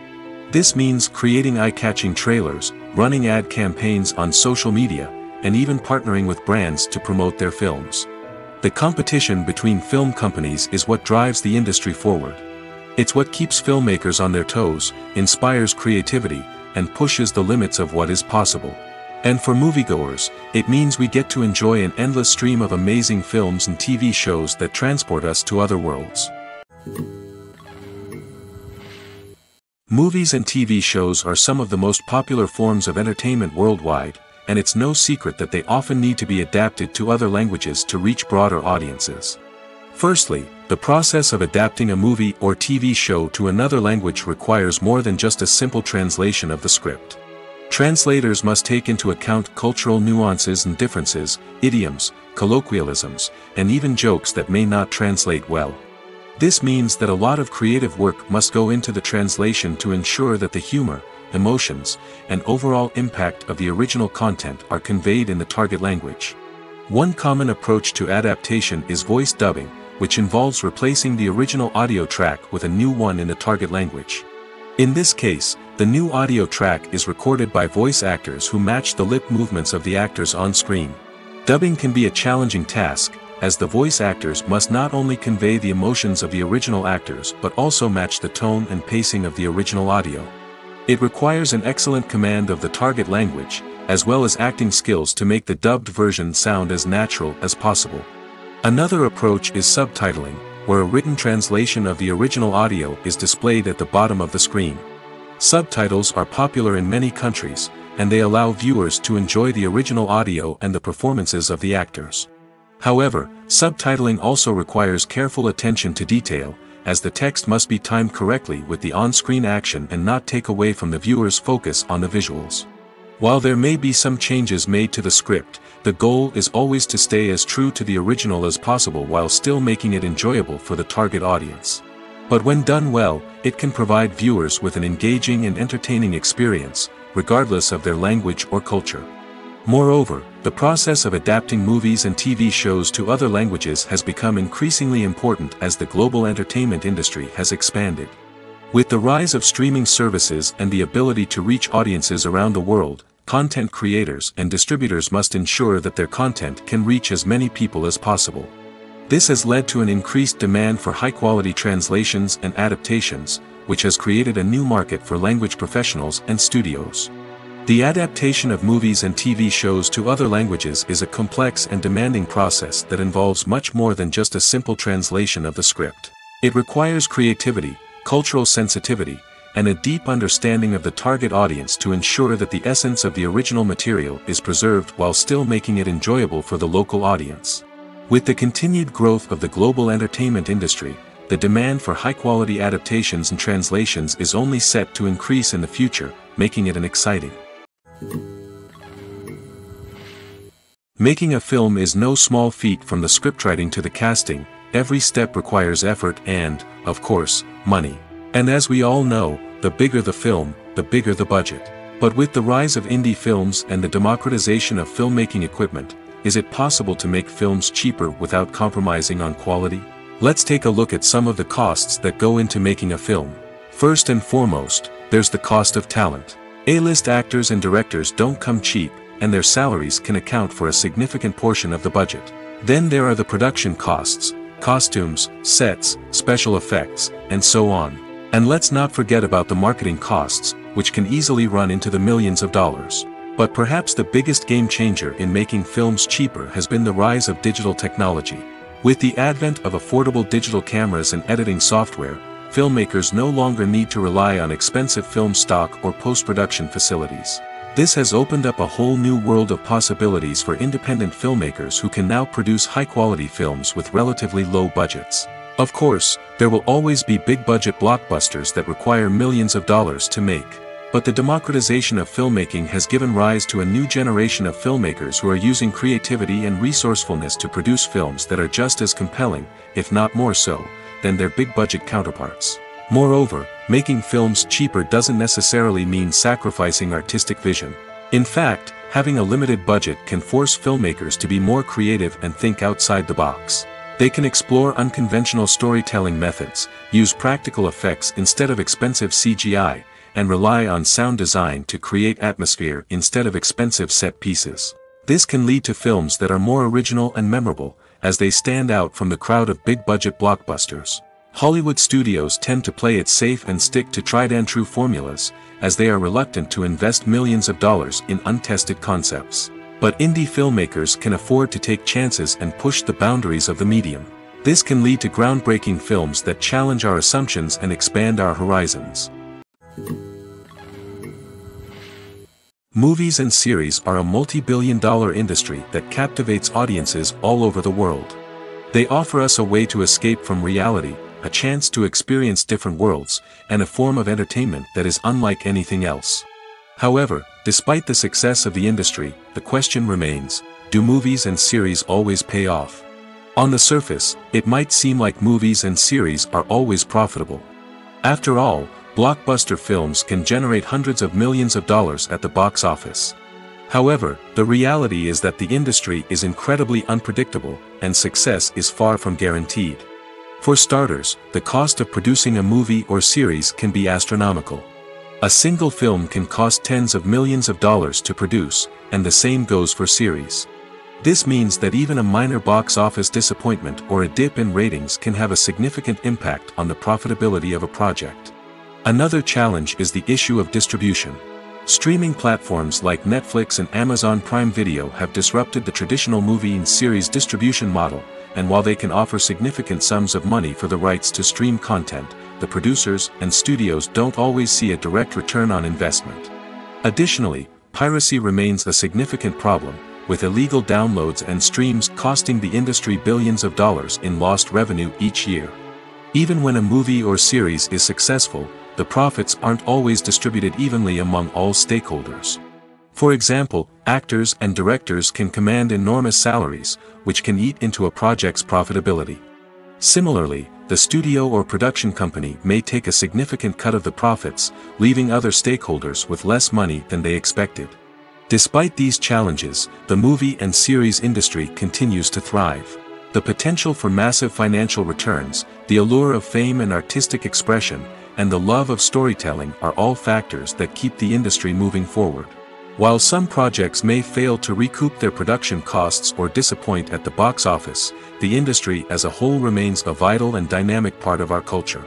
This means creating eye-catching trailers, running ad campaigns on social media, and even partnering with brands to promote their films. The competition between film companies is what drives the industry forward. It's what keeps filmmakers on their toes, inspires creativity, and pushes the limits of what is possible. And for moviegoers, it means we get to enjoy an endless stream of amazing films and TV shows that transport us to other worlds. Movies and TV shows are some of the most popular forms of entertainment worldwide, and it's no secret that they often need to be adapted to other languages to reach broader audiences. Firstly, the process of adapting a movie or TV show to another language requires more than just a simple translation of the script. Translators must take into account cultural nuances and differences, idioms, colloquialisms, and even jokes that may not translate well. This means that a lot of creative work must go into the translation to ensure that the humor, emotions, and overall impact of the original content are conveyed in the target language. One common approach to adaptation is voice dubbing, which involves replacing the original audio track with a new one in the target language. In this case, the new audio track is recorded by voice actors who match the lip movements of the actors on screen. Dubbing can be a challenging task, as the voice actors must not only convey the emotions of the original actors but also match the tone and pacing of the original audio. It requires an excellent command of the target language, as well as acting skills to make the dubbed version sound as natural as possible. Another approach is subtitling, where a written translation of the original audio is displayed at the bottom of the screen. Subtitles are popular in many countries, and they allow viewers to enjoy the original audio and the performances of the actors. However, subtitling also requires careful attention to detail, as the text must be timed correctly with the on-screen action and not take away from the viewer's focus on the visuals. While there may be some changes made to the script, the goal is always to stay as true to the original as possible while still making it enjoyable for the target audience. But when done well, it can provide viewers with an engaging and entertaining experience, regardless of their language or culture. Moreover, the process of adapting movies and TV shows to other languages has become increasingly important as the global entertainment industry has expanded. With the rise of streaming services and the ability to reach audiences around the world, content creators and distributors must ensure that their content can reach as many people as possible. This has led to an increased demand for high-quality translations and adaptations, which has created a new market for language professionals and studios. The adaptation of movies and TV shows to other languages is a complex and demanding process that involves much more than just a simple translation of the script. It requires creativity, cultural sensitivity, and a deep understanding of the target audience to ensure that the essence of the original material is preserved while still making it enjoyable for the local audience. With the continued growth of the global entertainment industry, the demand for high-quality adaptations and translations is only set to increase in the future, making it an exciting. Making a film is no small feat. From the scriptwriting to the casting, every step requires effort and, of course, money. And as we all know, the bigger the film, the bigger the budget. But with the rise of indie films and the democratization of filmmaking equipment, is it possible to make films cheaper without compromising on quality? Let's take a look at some of the costs that go into making a film. First and foremost, there's the cost of talent. A-list actors and directors don't come cheap, and their salaries can account for a significant portion of the budget. Then there are the production costs, costumes, sets, special effects, and so on. And let's not forget about the marketing costs, which can easily run into the millions of dollars. But perhaps the biggest game changer in making films cheaper has been the rise of digital technology. With the advent of affordable digital cameras and editing software, filmmakers no longer need to rely on expensive film stock or post-production facilities. This has opened up a whole new world of possibilities for independent filmmakers who can now produce high-quality films with relatively low budgets. Of course, there will always be big-budget blockbusters that require millions of dollars to make. But the democratization of filmmaking has given rise to a new generation of filmmakers who are using creativity and resourcefulness to produce films that are just as compelling, if not more so, than their big-budget counterparts. Moreover, making films cheaper doesn't necessarily mean sacrificing artistic vision. In fact, having a limited budget can force filmmakers to be more creative and think outside the box. They can explore unconventional storytelling methods, use practical effects instead of expensive CGI, and rely on sound design to create atmosphere instead of expensive set pieces. This can lead to films that are more original and memorable, as they stand out from the crowd of big-budget blockbusters. Hollywood studios tend to play it safe and stick to tried-and-true formulas, as they are reluctant to invest millions of dollars in untested concepts. But indie filmmakers can afford to take chances and push the boundaries of the medium. This can lead to groundbreaking films that challenge our assumptions and expand our horizons. Movies and series are a multi-billion-dollar industry that captivates audiences all over the world. They offer us a way to escape from reality, a chance to experience different worlds, and a form of entertainment that is unlike anything else. However, despite the success of the industry, the question remains, do movies and series always pay off? On the surface, it might seem like movies and series are always profitable. After all, blockbuster films can generate hundreds of millions of dollars at the box office. However, the reality is that the industry is incredibly unpredictable, and success is far from guaranteed. For starters, the cost of producing a movie or series can be astronomical. A single film can cost tens of millions of dollars to produce, and the same goes for series. This means that even a minor box office disappointment or a dip in ratings can have a significant impact on the profitability of a project. Another challenge is the issue of distribution. Streaming platforms like Netflix and Amazon Prime Video have disrupted the traditional movie and series distribution model, and while they can offer significant sums of money for the rights to stream content, the producers and studios don't always see a direct return on investment. Additionally, piracy remains a significant problem, with illegal downloads and streams costing the industry billions of dollars in lost revenue each year. Even when a movie or series is successful, the profits aren't always distributed evenly among all stakeholders. For example, actors and directors can command enormous salaries, which can eat into a project's profitability. Similarly, the studio or production company may take a significant cut of the profits, leaving other stakeholders with less money than they expected. Despite these challenges, the movie and series industry continues to thrive. The potential for massive financial returns, the allure of fame and artistic expression, and the love of storytelling are all factors that keep the industry moving forward. While some projects may fail to recoup their production costs or disappoint at the box office, the industry as a whole remains a vital and dynamic part of our culture.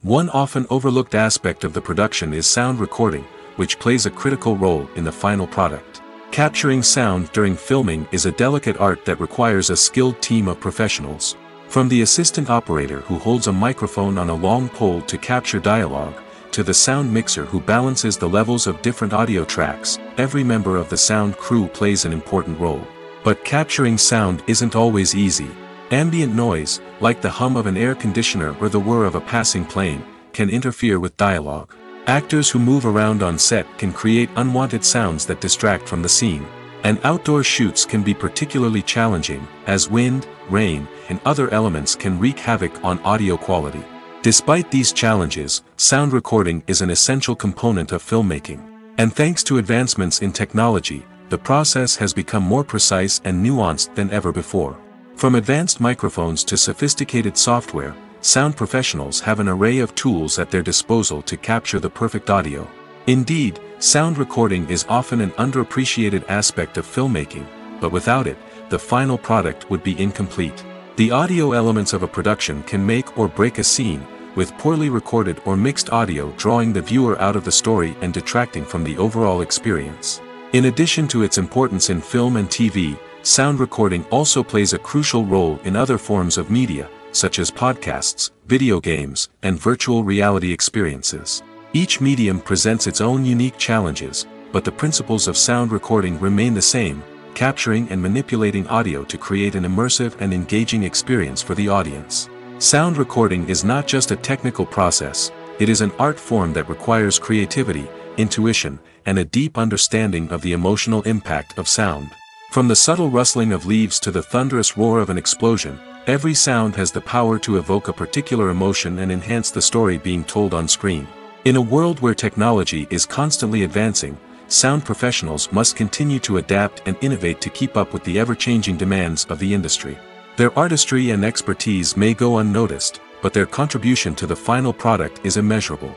One often overlooked aspect of the production is sound recording, which plays a critical role in the final product. Capturing sound during filming is a delicate art that requires a skilled team of professionals. From the assistant operator who holds a microphone on a long pole to capture dialogue, to the sound mixer who balances the levels of different audio tracks, every member of the sound crew plays an important role. But capturing sound isn't always easy. Ambient noise, like the hum of an air conditioner or the whir of a passing plane, can interfere with dialogue. Actors who move around on set can create unwanted sounds that distract from the scene. And outdoor shoots can be particularly challenging, as wind, rain, and other elements can wreak havoc on audio quality. Despite these challenges, sound recording is an essential component of filmmaking. And thanks to advancements in technology, the process has become more precise and nuanced than ever before. From advanced microphones to sophisticated software, sound professionals have an array of tools at their disposal to capture the perfect audio. Indeed, sound recording is often an underappreciated aspect of filmmaking, but without it, the final product would be incomplete. The audio elements of a production can make or break a scene, with poorly recorded or mixed audio drawing the viewer out of the story and detracting from the overall experience. In addition to its importance in film and TV, sound recording also plays a crucial role in other forms of media, such as podcasts, video games, and virtual reality experiences. Each medium presents its own unique challenges, but the principles of sound recording remain the same, capturing and manipulating audio to create an immersive and engaging experience for the audience. Sound recording is not just a technical process, it is an art form that requires creativity, intuition, and a deep understanding of the emotional impact of sound. From the subtle rustling of leaves to the thunderous roar of an explosion, every sound has the power to evoke a particular emotion and enhance the story being told on screen. In a world where technology is constantly advancing, sound professionals must continue to adapt and innovate to keep up with the ever-changing demands of the industry. Their artistry and expertise may go unnoticed, but their contribution to the final product is immeasurable.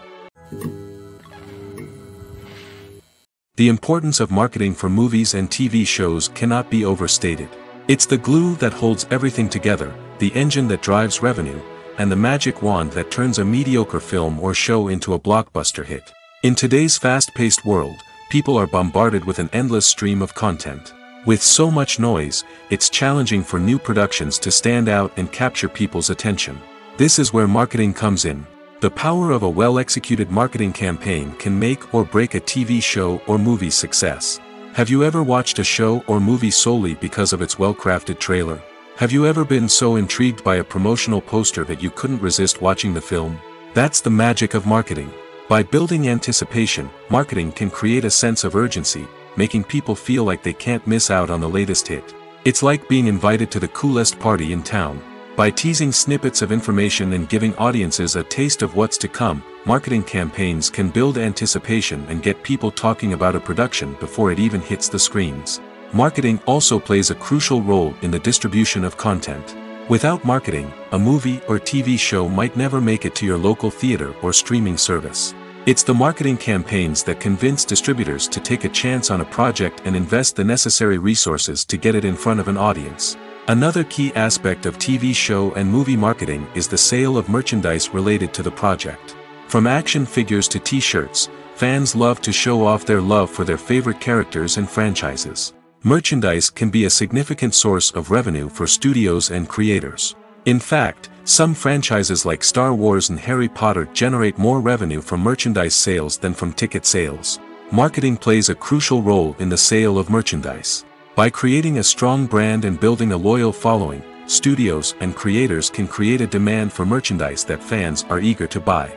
The importance of marketing for movies and TV shows cannot be overstated. It's the glue that holds everything together, the engine that drives revenue, and the magic wand that turns a mediocre film or show into a blockbuster hit. In today's fast-paced world, people are bombarded with an endless stream of content. With so much noise, it's challenging for new productions to stand out and capture people's attention. This is where marketing comes in. The power of a well-executed marketing campaign can make or break a TV show or movie's success. Have you ever watched a show or movie solely because of its well-crafted trailer? Have you ever been so intrigued by a promotional poster that you couldn't resist watching the film? That's the magic of marketing. By building anticipation, marketing can create a sense of urgency, making people feel like they can't miss out on the latest hit. It's like being invited to the coolest party in town. By teasing snippets of information and giving audiences a taste of what's to come, marketing campaigns can build anticipation and get people talking about a production before it even hits the screens. Marketing also plays a crucial role in the distribution of content. Without marketing, a movie or TV show might never make it to your local theater or streaming service. It's the marketing campaigns that convince distributors to take a chance on a project and invest the necessary resources to get it in front of an audience. Another key aspect of TV show and movie marketing is the sale of merchandise related to the project. From action figures to t-shirts, fans love to show off their love for their favorite characters and franchises. Merchandise can be a significant source of revenue for studios and creators. In fact, some franchises like Star Wars and Harry Potter generate more revenue from merchandise sales than from ticket sales. Marketing plays a crucial role in the sale of merchandise. By creating a strong brand and building a loyal following, studios and creators can create a demand for merchandise that fans are eager to buy.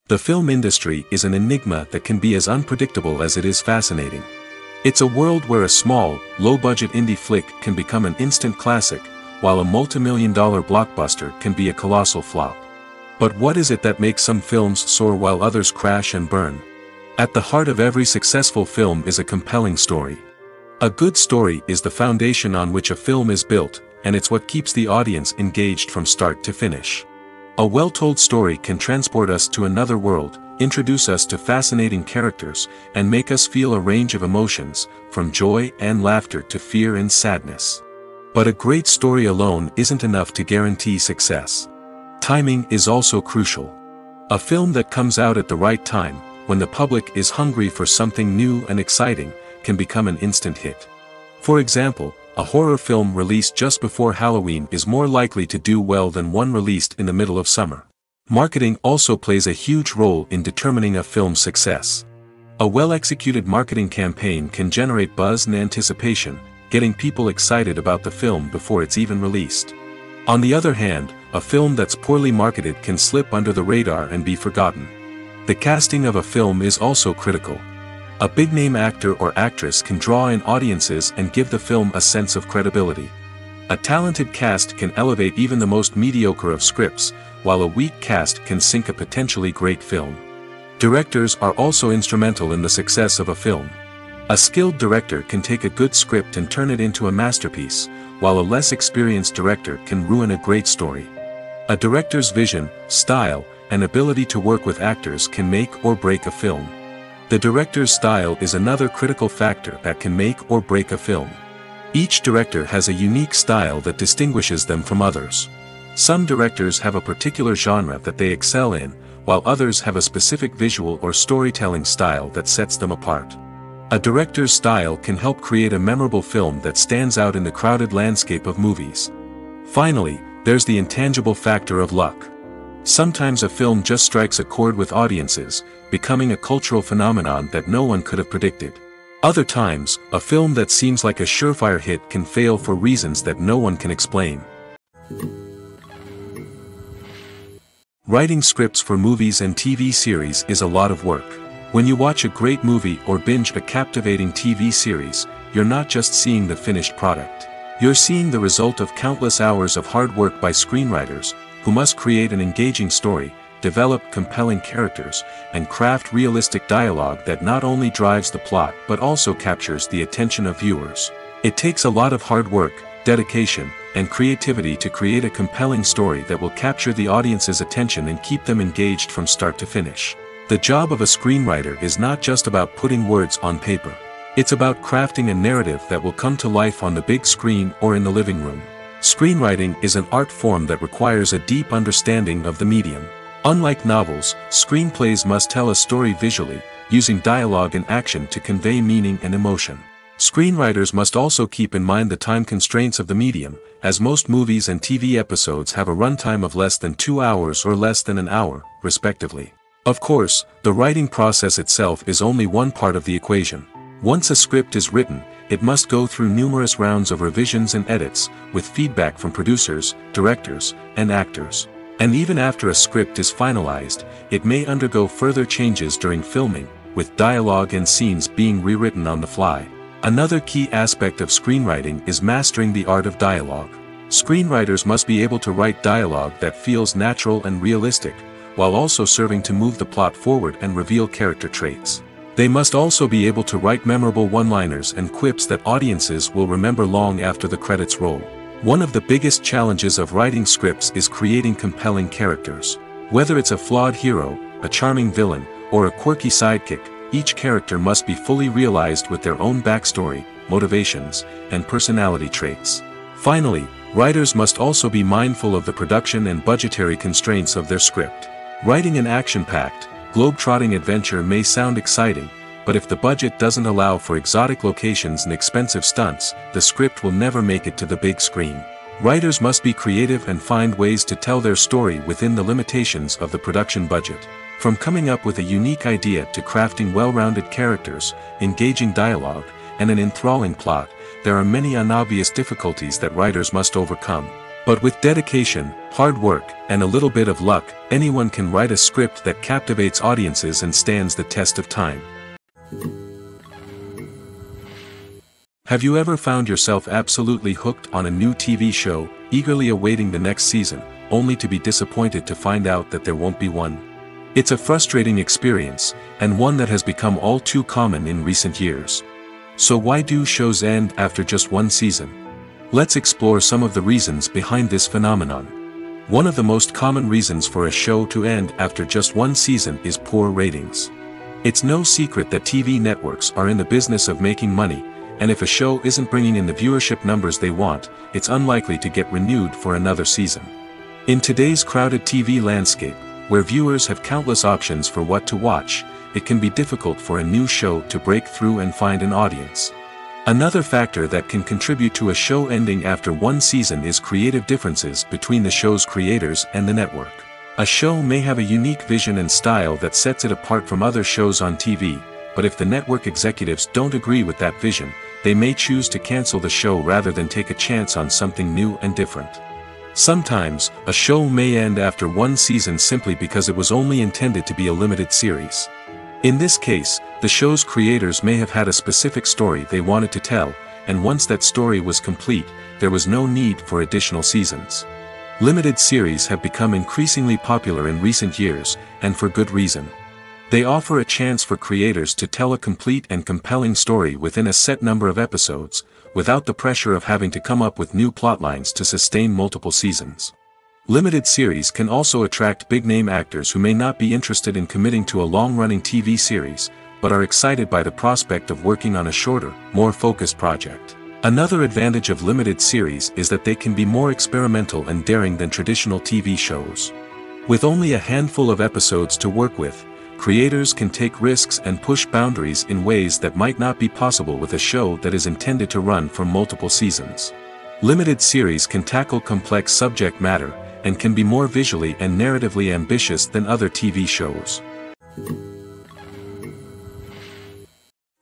The film industry is an enigma that can be as unpredictable as it is fascinating. It's a world where a small, low-budget indie flick can become an instant classic, while a multi-million-dollar blockbuster can be a colossal flop. But what is it that makes some films soar while others crash and burn? At the heart of every successful film is a compelling story. A good story is the foundation on which a film is built, and it's what keeps the audience engaged from start to finish. A well-told story can transport us to another world, introduce us to fascinating characters, and make us feel a range of emotions, from joy and laughter to fear and sadness. But a great story alone isn't enough to guarantee success. Timing is also crucial. A film that comes out at the right time, when the public is hungry for something new and exciting, can become an instant hit. For example, a horror film released just before Halloween is more likely to do well than one released in the middle of summer. Marketing also plays a huge role in determining a film's success. A well-executed marketing campaign can generate buzz and anticipation, getting people excited about the film before it's even released. On the other hand, a film that's poorly marketed can slip under the radar and be forgotten. The casting of a film is also critical. A big-name actor or actress can draw in audiences and give the film a sense of credibility. A talented cast can elevate even the most mediocre of scripts, while a weak cast can sink a potentially great film. Directors are also instrumental in the success of a film. A skilled director can take a good script and turn it into a masterpiece, while a less experienced director can ruin a great story. A director's vision, style, and ability to work with actors can make or break a film. The director's style is another critical factor that can make or break a film. Each director has a unique style that distinguishes them from others. Some directors have a particular genre that they excel in, while others have a specific visual or storytelling style that sets them apart. A director's style can help create a memorable film that stands out in the crowded landscape of movies. Finally, there's the intangible factor of luck. Sometimes a film just strikes a chord with audiences, becoming a cultural phenomenon that no one could have predicted. Other times, a film that seems like a surefire hit can fail for reasons that no one can explain. Writing scripts for movies and TV series is a lot of work. When you watch a great movie or binge a captivating TV series, you're not just seeing the finished product. You're seeing the result of countless hours of hard work by screenwriters, who must create an engaging story, develop compelling characters, and craft realistic dialogue that not only drives the plot but also captures the attention of viewers. It takes a lot of hard work, dedication, and creativity to create a compelling story that will capture the audience's attention and keep them engaged from start to finish. The job of a screenwriter is not just about putting words on paper. It's about crafting a narrative that will come to life on the big screen or in the living room. Screenwriting is an art form that requires a deep understanding of the medium. Unlike novels, screenplays must tell a story visually, using dialogue and action to convey meaning and emotion. Screenwriters must also keep in mind the time constraints of the medium, as most movies and TV episodes have a runtime of less than 2 hours or less than an hour, respectively. Of course, the writing process itself is only one part of the equation. Once a script is written, it must go through numerous rounds of revisions and edits, with feedback from producers, directors, and actors. And even after a script is finalized, it may undergo further changes during filming, with dialogue and scenes being rewritten on the fly. Another key aspect of screenwriting is mastering the art of dialogue. Screenwriters must be able to write dialogue that feels natural and realistic, while also serving to move the plot forward and reveal character traits. They must also be able to write memorable one-liners and quips that audiences will remember long after the credits roll. One of the biggest challenges of writing scripts is creating compelling characters. Whether it's a flawed hero, a charming villain, or a quirky sidekick, each character must be fully realized with their own backstory, motivations, and personality traits. Finally, writers must also be mindful of the production and budgetary constraints of their script. Writing an action-packed, globe-trotting adventure may sound exciting, but if the budget doesn't allow for exotic locations and expensive stunts, the script will never make it to the big screen. Writers must be creative and find ways to tell their story within the limitations of the production budget. From coming up with a unique idea to crafting well-rounded characters, engaging dialogue, and an enthralling plot, there are many unobvious difficulties that writers must overcome. But with dedication, hard work, and a little bit of luck, anyone can write a script that captivates audiences and stands the test of time. Have you ever found yourself absolutely hooked on a new TV show, eagerly awaiting the next season, only to be disappointed to find out that there won't be one? It's a frustrating experience, and one that has become all too common in recent years. So why do shows end after just one season? Let's explore some of the reasons behind this phenomenon. One of the most common reasons for a show to end after just one season is poor ratings. It's no secret that TV networks are in the business of making money, and if a show isn't bringing in the viewership numbers they want, it's unlikely to get renewed for another season. In today's crowded TV landscape, where viewers have countless options for what to watch, it can be difficult for a new show to break through and find an audience. Another factor that can contribute to a show ending after one season is creative differences between the show's creators and the network. A show may have a unique vision and style that sets it apart from other shows on TV, but if the network executives don't agree with that vision, they may choose to cancel the show rather than take a chance on something new and different. Sometimes, a show may end after one season simply because it was only intended to be a limited series. In this case, the show's creators may have had a specific story they wanted to tell, and once that story was complete, there was no need for additional seasons. Limited series have become increasingly popular in recent years, and for good reason. They offer a chance for creators to tell a complete and compelling story within a set number of episodes, without the pressure of having to come up with new plotlines to sustain multiple seasons. Limited series can also attract big-name actors who may not be interested in committing to a long-running TV series, but are excited by the prospect of working on a shorter, more focused project. Another advantage of limited series is that they can be more experimental and daring than traditional TV shows. With only a handful of episodes to work with, creators can take risks and push boundaries in ways that might not be possible with a show that is intended to run for multiple seasons. Limited series can tackle complex subject matter, and can be more visually and narratively ambitious than other TV shows.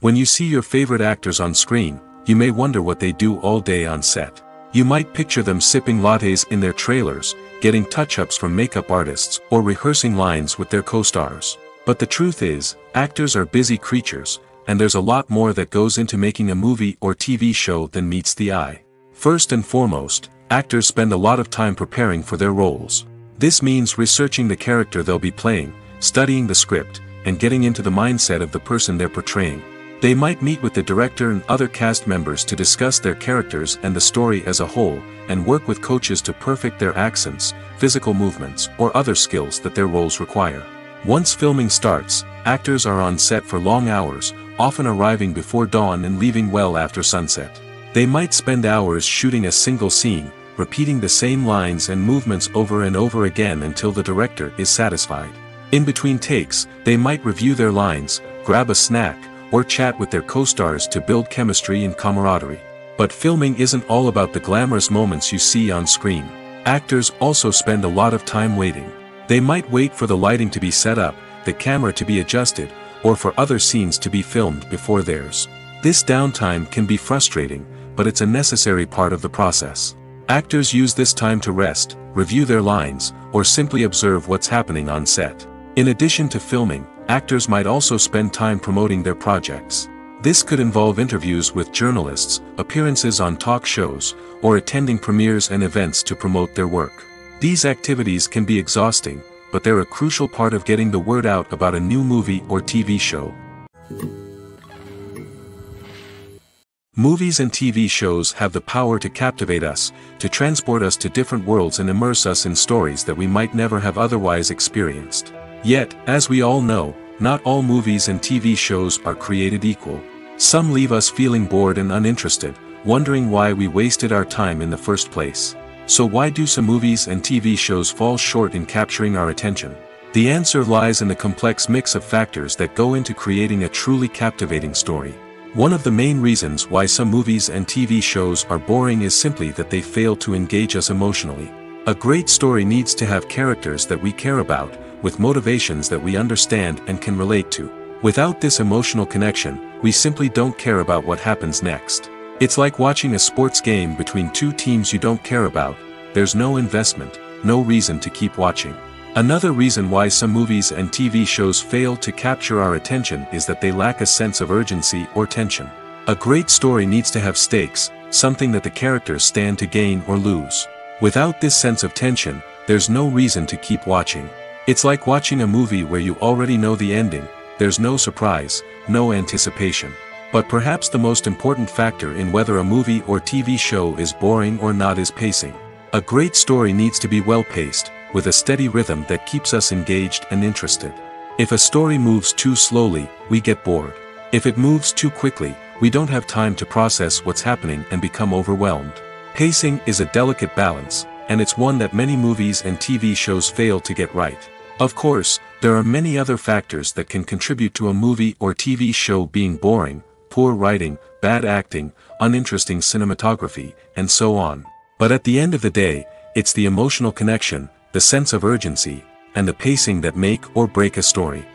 When you see your favorite actors on screen, you may wonder what they do all day on set. You might picture them sipping lattes in their trailers, getting touch-ups from makeup artists, or rehearsing lines with their co-stars. But the truth is, actors are busy creatures, and there's a lot more that goes into making a movie or TV show than meets the eye. First and foremost, actors spend a lot of time preparing for their roles. This means researching the character they'll be playing, studying the script, and getting into the mindset of the person they're portraying. They might meet with the director and other cast members to discuss their characters and the story as a whole, and work with coaches to perfect their accents, physical movements, or other skills that their roles require. Once filming starts, actors are on set for long hours, often arriving before dawn and leaving well after sunset. They might spend hours shooting a single scene, repeating the same lines and movements over and over again until the director is satisfied. In between takes, they might review their lines, grab a snack, or chat with their co-stars to build chemistry and camaraderie. But filming isn't all about the glamorous moments you see on screen. Actors also spend a lot of time waiting. They might wait for the lighting to be set up, the camera to be adjusted, or for other scenes to be filmed before theirs. This downtime can be frustrating, but it's a necessary part of the process. Actors use this time to rest, review their lines, or simply observe what's happening on set. In addition to filming, actors might also spend time promoting their projects. This could involve interviews with journalists, appearances on talk shows, or attending premieres and events to promote their work. These activities can be exhausting, but they're a crucial part of getting the word out about a new movie or TV show. Movies and TV shows have the power to captivate us, to transport us to different worlds and immerse us in stories that we might never have otherwise experienced. Yet, as we all know, not all movies and TV shows are created equal. Some leave us feeling bored and uninterested, wondering why we wasted our time in the first place. So why do some movies and TV shows fall short in capturing our attention? The answer lies in the complex mix of factors that go into creating a truly captivating story. One of the main reasons why some movies and TV shows are boring is simply that they fail to engage us emotionally. A great story needs to have characters that we care about, with motivations that we understand and can relate to. Without this emotional connection, we simply don't care about what happens next. It's like watching a sports game between two teams you don't care about. There's no investment, no reason to keep watching. Another reason why some movies and TV shows fail to capture our attention is that they lack a sense of urgency or tension. A great story needs to have stakes, something that the characters stand to gain or lose. Without this sense of tension, there's no reason to keep watching. It's like watching a movie where you already know the ending. There's no surprise, no anticipation. But perhaps the most important factor in whether a movie or TV show is boring or not is pacing. A great story needs to be well-paced, with a steady rhythm that keeps us engaged and interested. If a story moves too slowly, we get bored. If it moves too quickly, we don't have time to process what's happening and become overwhelmed. Pacing is a delicate balance, and it's one that many movies and TV shows fail to get right. Of course, there are many other factors that can contribute to a movie or TV show being boring: poor writing, bad acting, uninteresting cinematography, and so on. But at the end of the day, it's the emotional connection, the sense of urgency, and the pacing that make or break a story.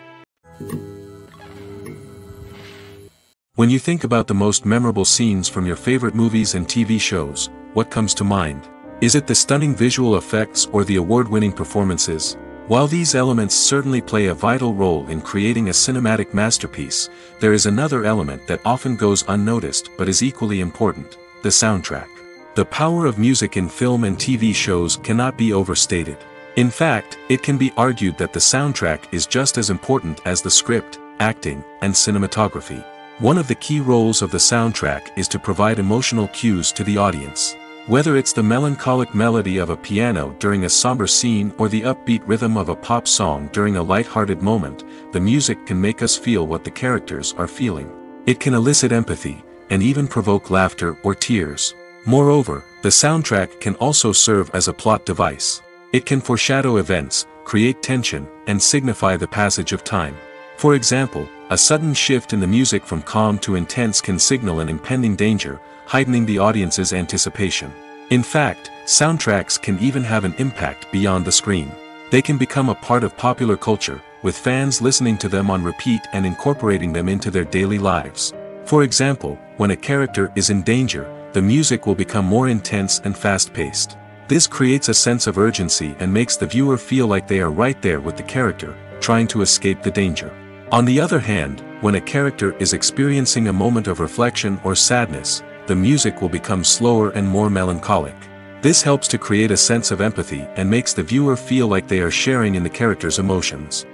When you think about the most memorable scenes from your favorite movies and TV shows, what comes to mind? Is it the stunning visual effects or the award-winning performances? While these elements certainly play a vital role in creating a cinematic masterpiece, there is another element that often goes unnoticed but is equally important: the soundtrack. The power of music in film and TV shows cannot be overstated. In fact, it can be argued that the soundtrack is just as important as the script, acting, and cinematography. One of the key roles of the soundtrack is to provide emotional cues to the audience. Whether it's the melancholic melody of a piano during a somber scene or the upbeat rhythm of a pop song during a light-hearted moment, the music can make us feel what the characters are feeling. It can elicit empathy, and even provoke laughter or tears. Moreover, the soundtrack can also serve as a plot device. It can foreshadow events, create tension, and signify the passage of time. For example, a sudden shift in the music from calm to intense can signal an impending danger, heightening the audience's anticipation. In fact, soundtracks can even have an impact beyond the screen. They can become a part of popular culture, with fans listening to them on repeat and incorporating them into their daily lives. For example, when a character is in danger, the music will become more intense and fast-paced. This creates a sense of urgency and makes the viewer feel like they are right there with the character, trying to escape the danger. On the other hand, when a character is experiencing a moment of reflection or sadness, the music will become slower and more melancholic. This helps to create a sense of empathy and makes the viewer feel like they are sharing in the character's emotions.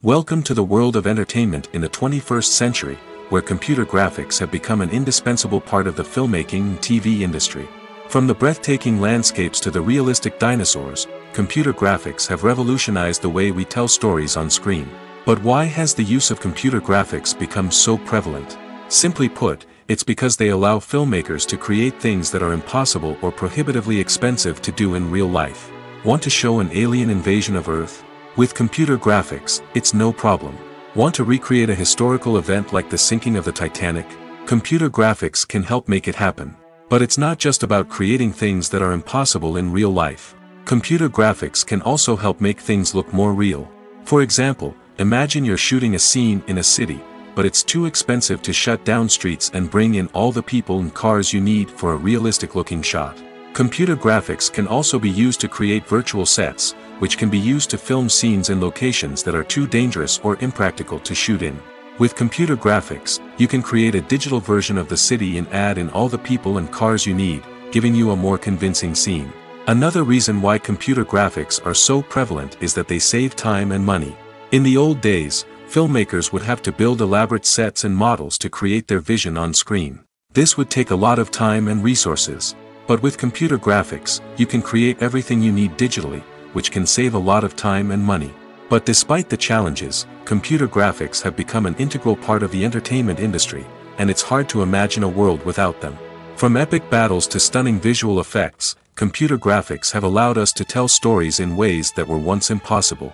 Welcome to the world of entertainment in the 21st century, where computer graphics have become an indispensable part of the filmmaking and TV industry. From the breathtaking landscapes to the realistic dinosaurs, computer graphics have revolutionized the way we tell stories on screen. But why has the use of computer graphics become so prevalent? Simply put, it's because they allow filmmakers to create things that are impossible or prohibitively expensive to do in real life. Want to show an alien invasion of Earth? With computer graphics, it's no problem. Want to recreate a historical event like the sinking of the Titanic? Computer graphics can help make it happen. But it's not just about creating things that are impossible in real life. Computer graphics can also help make things look more real. For example, imagine you're shooting a scene in a city, but it's too expensive to shut down streets and bring in all the people and cars you need for a realistic-looking shot. Computer graphics can also be used to create virtual sets, which can be used to film scenes in locations that are too dangerous or impractical to shoot in. With computer graphics, you can create a digital version of the city and add in all the people and cars you need, giving you a more convincing scene. Another reason why computer graphics are so prevalent is that they save time and money. In the old days, filmmakers would have to build elaborate sets and models to create their vision on screen. This would take a lot of time and resources. But with computer graphics, you can create everything you need digitally, which can save a lot of time and money. But despite the challenges, computer graphics have become an integral part of the entertainment industry, and it's hard to imagine a world without them. From epic battles to stunning visual effects, computer graphics have allowed us to tell stories in ways that were once impossible.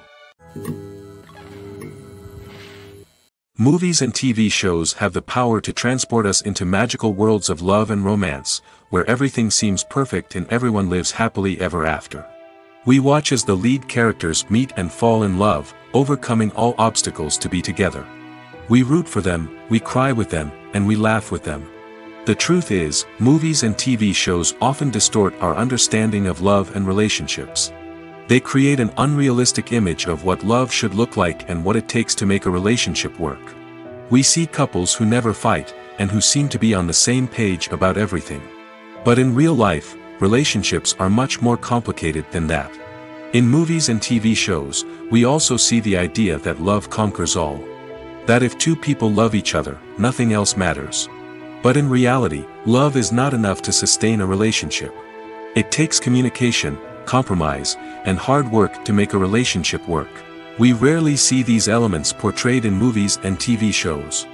Movies and TV shows have the power to transport us into magical worlds of love and romance, where everything seems perfect and everyone lives happily ever after. We watch as the lead characters meet and fall in love, overcoming all obstacles to be together. We root for them, we cry with them, and we laugh with them. The truth is, movies and TV shows often distort our understanding of love and relationships. They create an unrealistic image of what love should look like and what it takes to make a relationship work. We see couples who never fight, and who seem to be on the same page about everything. But in real life, relationships are much more complicated than that. In movies and TV shows, we also see the idea that love conquers all. That if two people love each other, nothing else matters. But in reality, love is not enough to sustain a relationship. It takes communication, compromise, and hard work to make a relationship work. We rarely see these elements portrayed in movies and TV shows.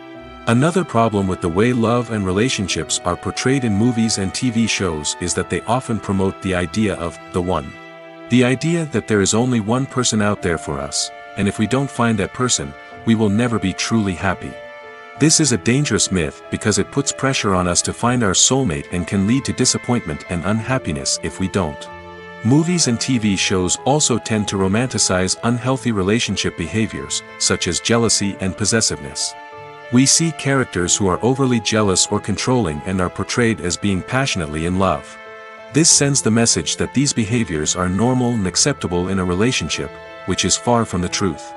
Another problem with the way love and relationships are portrayed in movies and TV shows is that they often promote the idea of the one. The idea that there is only one person out there for us, and if we don't find that person, we will never be truly happy. This is a dangerous myth because it puts pressure on us to find our soulmate and can lead to disappointment and unhappiness if we don't. Movies and TV shows also tend to romanticize unhealthy relationship behaviors, such as jealousy and possessiveness. We see characters who are overly jealous or controlling and are portrayed as being passionately in love. This sends the message that these behaviors are normal and acceptable in a relationship, which is far from the truth.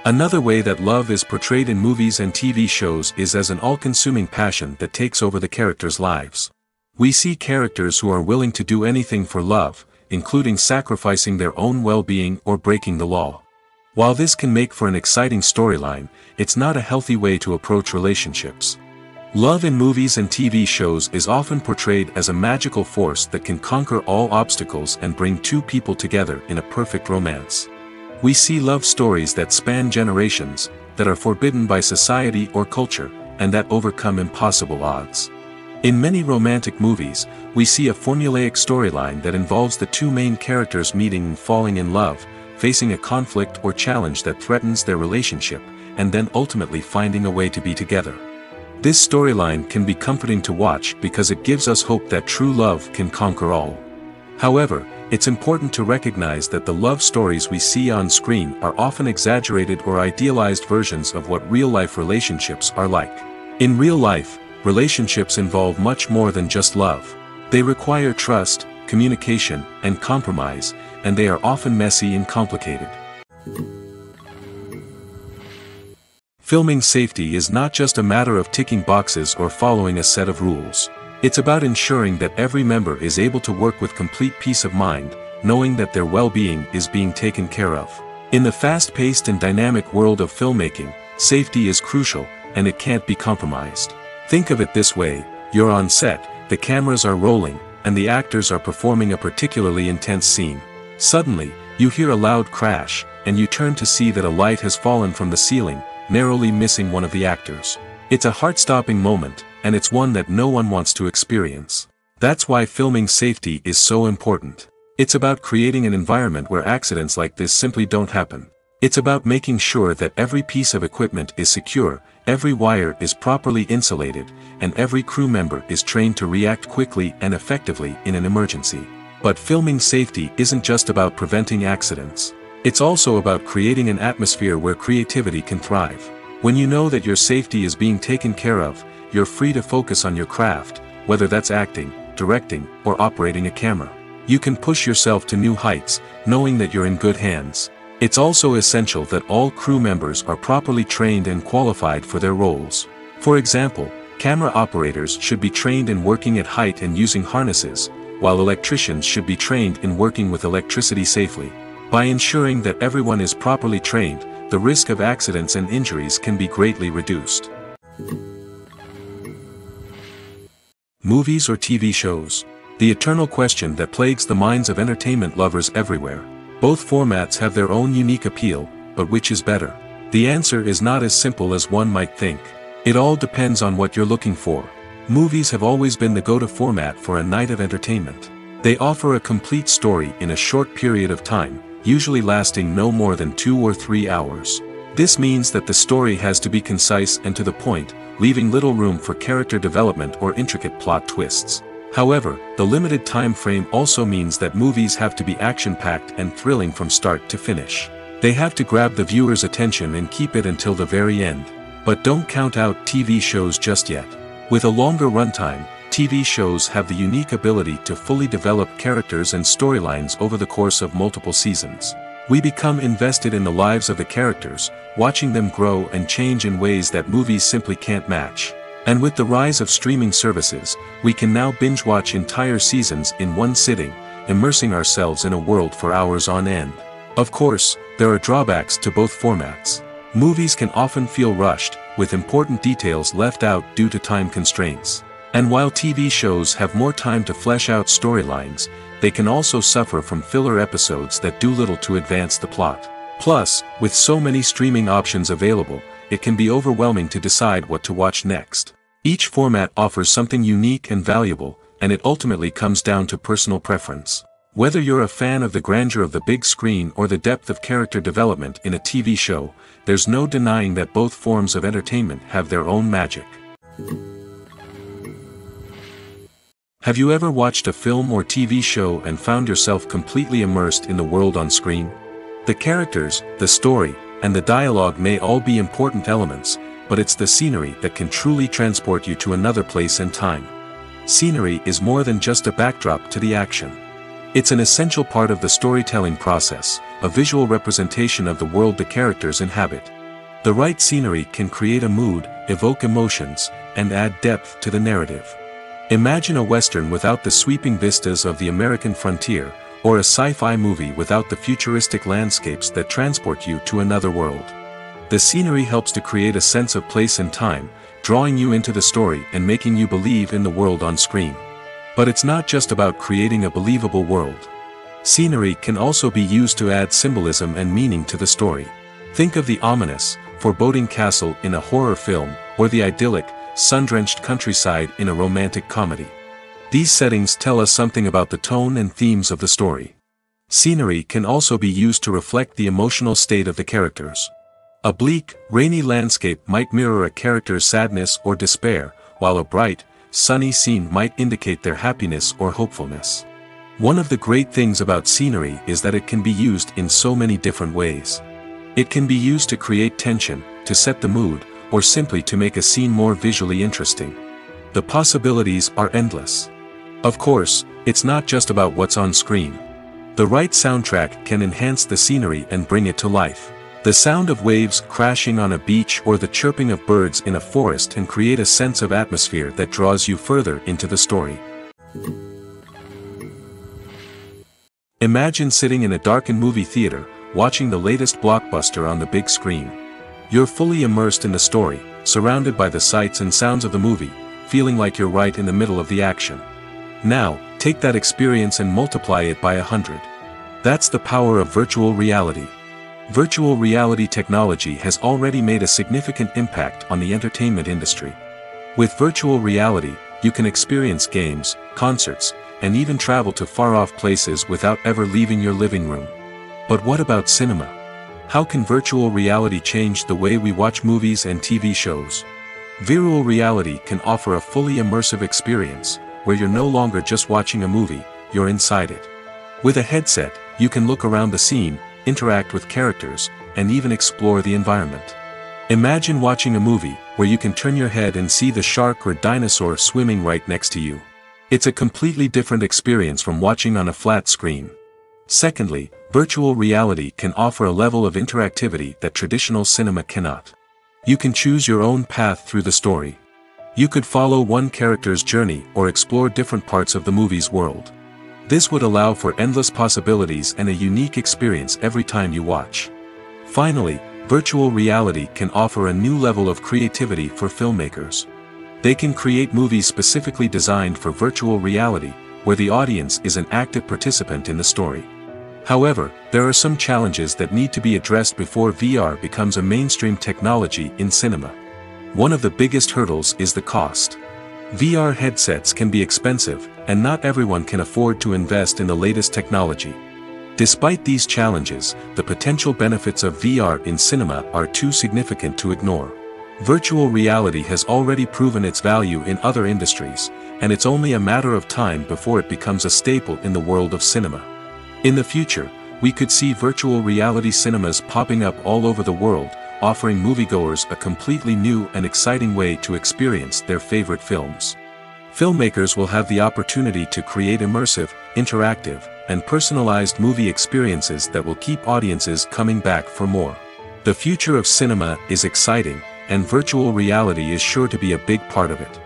Another way that love is portrayed in movies and TV shows is as an all-consuming passion that takes over the characters' lives. We see characters who are willing to do anything for love, including sacrificing their own well-being or breaking the law. While this can make for an exciting storyline, it's not a healthy way to approach relationships. Love in movies and TV shows is often portrayed as a magical force that can conquer all obstacles and bring two people together in a perfect romance. We see love stories that span generations, that are forbidden by society or culture, and that overcome impossible odds. In many romantic movies, we see a formulaic storyline that involves the two main characters meeting and falling in love, facing a conflict or challenge that threatens their relationship, and then ultimately finding a way to be together. This storyline can be comforting to watch because it gives us hope that true love can conquer all. However, it's important to recognize that the love stories we see on screen are often exaggerated or idealized versions of what real-life relationships are like. In real life, relationships involve much more than just love. They require trust, communication, and compromise, and they are often messy and complicated. Filming safety is not just a matter of ticking boxes or following a set of rules. It's about ensuring that every member is able to work with complete peace of mind, knowing that their well-being is being taken care of. In the fast-paced and dynamic world of filmmaking, safety is crucial, and it can't be compromised. Think of it this way: you're on set, the cameras are rolling, and the actors are performing a particularly intense scene. Suddenly, you hear a loud crash, and you turn to see that a light has fallen from the ceiling, narrowly missing one of the actors. It's a heart-stopping moment, and it's one that no one wants to experience. That's why filming safety is so important. It's about creating an environment where accidents like this simply don't happen. It's about making sure that every piece of equipment is secure, every wire is properly insulated, and every crew member is trained to react quickly and effectively in an emergency. But filming safety isn't just about preventing accidents. It's also about creating an atmosphere where creativity can thrive. When you know that your safety is being taken care of, you're free to focus on your craft, whether that's acting, directing, or operating a camera. You can push yourself to new heights, knowing that you're in good hands. It's also essential that all crew members are properly trained and qualified for their roles. For example, camera operators should be trained in working at height and using harnesses, while electricians should be trained in working with electricity safely. By ensuring that everyone is properly trained, the risk of accidents and injuries can be greatly reduced. Movies or TV shows? The eternal question that plagues the minds of entertainment lovers everywhere. Both formats have their own unique appeal, but which is better? The answer is not as simple as one might think. It all depends on what you're looking for. Movies have always been the go-to format for a night of entertainment. They offer a complete story in a short period of time, usually lasting no more than 2 or 3 hours. This means that the story has to be concise and to the point, leaving little room for character development or intricate plot twists. However, the limited time frame also means that movies have to be action-packed and thrilling from start to finish. They have to grab the viewer's attention and keep it until the very end. But don't count out TV shows just yet. With a longer runtime, TV shows have the unique ability to fully develop characters and storylines over the course of multiple seasons. We become invested in the lives of the characters, watching them grow and change in ways that movies simply can't match. And with the rise of streaming services, we can now binge-watch entire seasons in one sitting, immersing ourselves in a world for hours on end. Of course, there are drawbacks to both formats. Movies can often feel rushed, with important details left out due to time constraints. And while TV shows have more time to flesh out storylines, they can also suffer from filler episodes that do little to advance the plot. Plus, with so many streaming options available, it can be overwhelming to decide what to watch next. Each format offers something unique and valuable, and it ultimately comes down to personal preference. Whether you're a fan of the grandeur of the big screen or the depth of character development in a TV show, there's no denying that both forms of entertainment have their own magic. Have you ever watched a film or TV show and found yourself completely immersed in the world on screen? The characters, the story, and the dialogue may all be important elements, but it's the scenery that can truly transport you to another place and time. Scenery is more than just a backdrop to the action. It's an essential part of the storytelling process, a visual representation of the world the characters inhabit. The right scenery can create a mood, evoke emotions, and add depth to the narrative. Imagine a western without the sweeping vistas of the American frontier, or a sci-fi movie without the futuristic landscapes that transport you to another world. The scenery helps to create a sense of place and time, drawing you into the story and making you believe in the world on screen. But it's not just about creating a believable world. Scenery can also be used to add symbolism and meaning to the story. Think of the ominous, foreboding castle in a horror film, or the idyllic, sun-drenched countryside in a romantic comedy. These settings tell us something about the tone and themes of the story. Scenery can also be used to reflect the emotional state of the characters. A bleak, rainy landscape might mirror a character's sadness or despair, while a bright, sunny scene might indicate their happiness or hopefulness. One of the great things about scenery is that it can be used in so many different ways. It can be used to create tension, to set the mood, or simply to make a scene more visually interesting. The possibilities are endless. Of course, it's not just about what's on screen. The right soundtrack can enhance the scenery and bring it to life. The sound of waves crashing on a beach or the chirping of birds in a forest can create a sense of atmosphere that draws you further into the story. Imagine sitting in a darkened movie theater, watching the latest blockbuster on the big screen. You're fully immersed in the story, surrounded by the sights and sounds of the movie, feeling like you're right in the middle of the action. Now, take that experience and multiply it by 100. That's the power of virtual reality. Virtual reality technology has already made a significant impact on the entertainment industry. With virtual reality, you can experience games, concerts, and even travel to far-off places without ever leaving your living room. But what about cinema? How can virtual reality change the way we watch movies and TV shows? Virtual reality can offer a fully immersive experience, where you're no longer just watching a movie, you're inside it. With a headset, you can look around the scene, interact with characters, and even explore the environment. Imagine watching a movie where you can turn your head and see the shark or dinosaur swimming right next to you. It's a completely different experience from watching on a flat screen. Secondly, virtual reality can offer a level of interactivity that traditional cinema cannot. You can choose your own path through the story. You could follow one character's journey or explore different parts of the movie's world. This would allow for endless possibilities and a unique experience every time you watch. Finally, virtual reality can offer a new level of creativity for filmmakers. They can create movies specifically designed for virtual reality, where the audience is an active participant in the story. However, there are some challenges that need to be addressed before VR becomes a mainstream technology in cinema. One of the biggest hurdles is the cost. VR headsets can be expensive, and not everyone can afford to invest in the latest technology. Despite these challenges, the potential benefits of VR in cinema are too significant to ignore. Virtual reality has already proven its value in other industries, and it's only a matter of time before it becomes a staple in the world of cinema. In the future, we could see virtual reality cinemas popping up all over the world, offering moviegoers a completely new and exciting way to experience their favorite films. Filmmakers will have the opportunity to create immersive, interactive, and personalized movie experiences that will keep audiences coming back for more. The future of cinema is exciting, and virtual reality is sure to be a big part of it.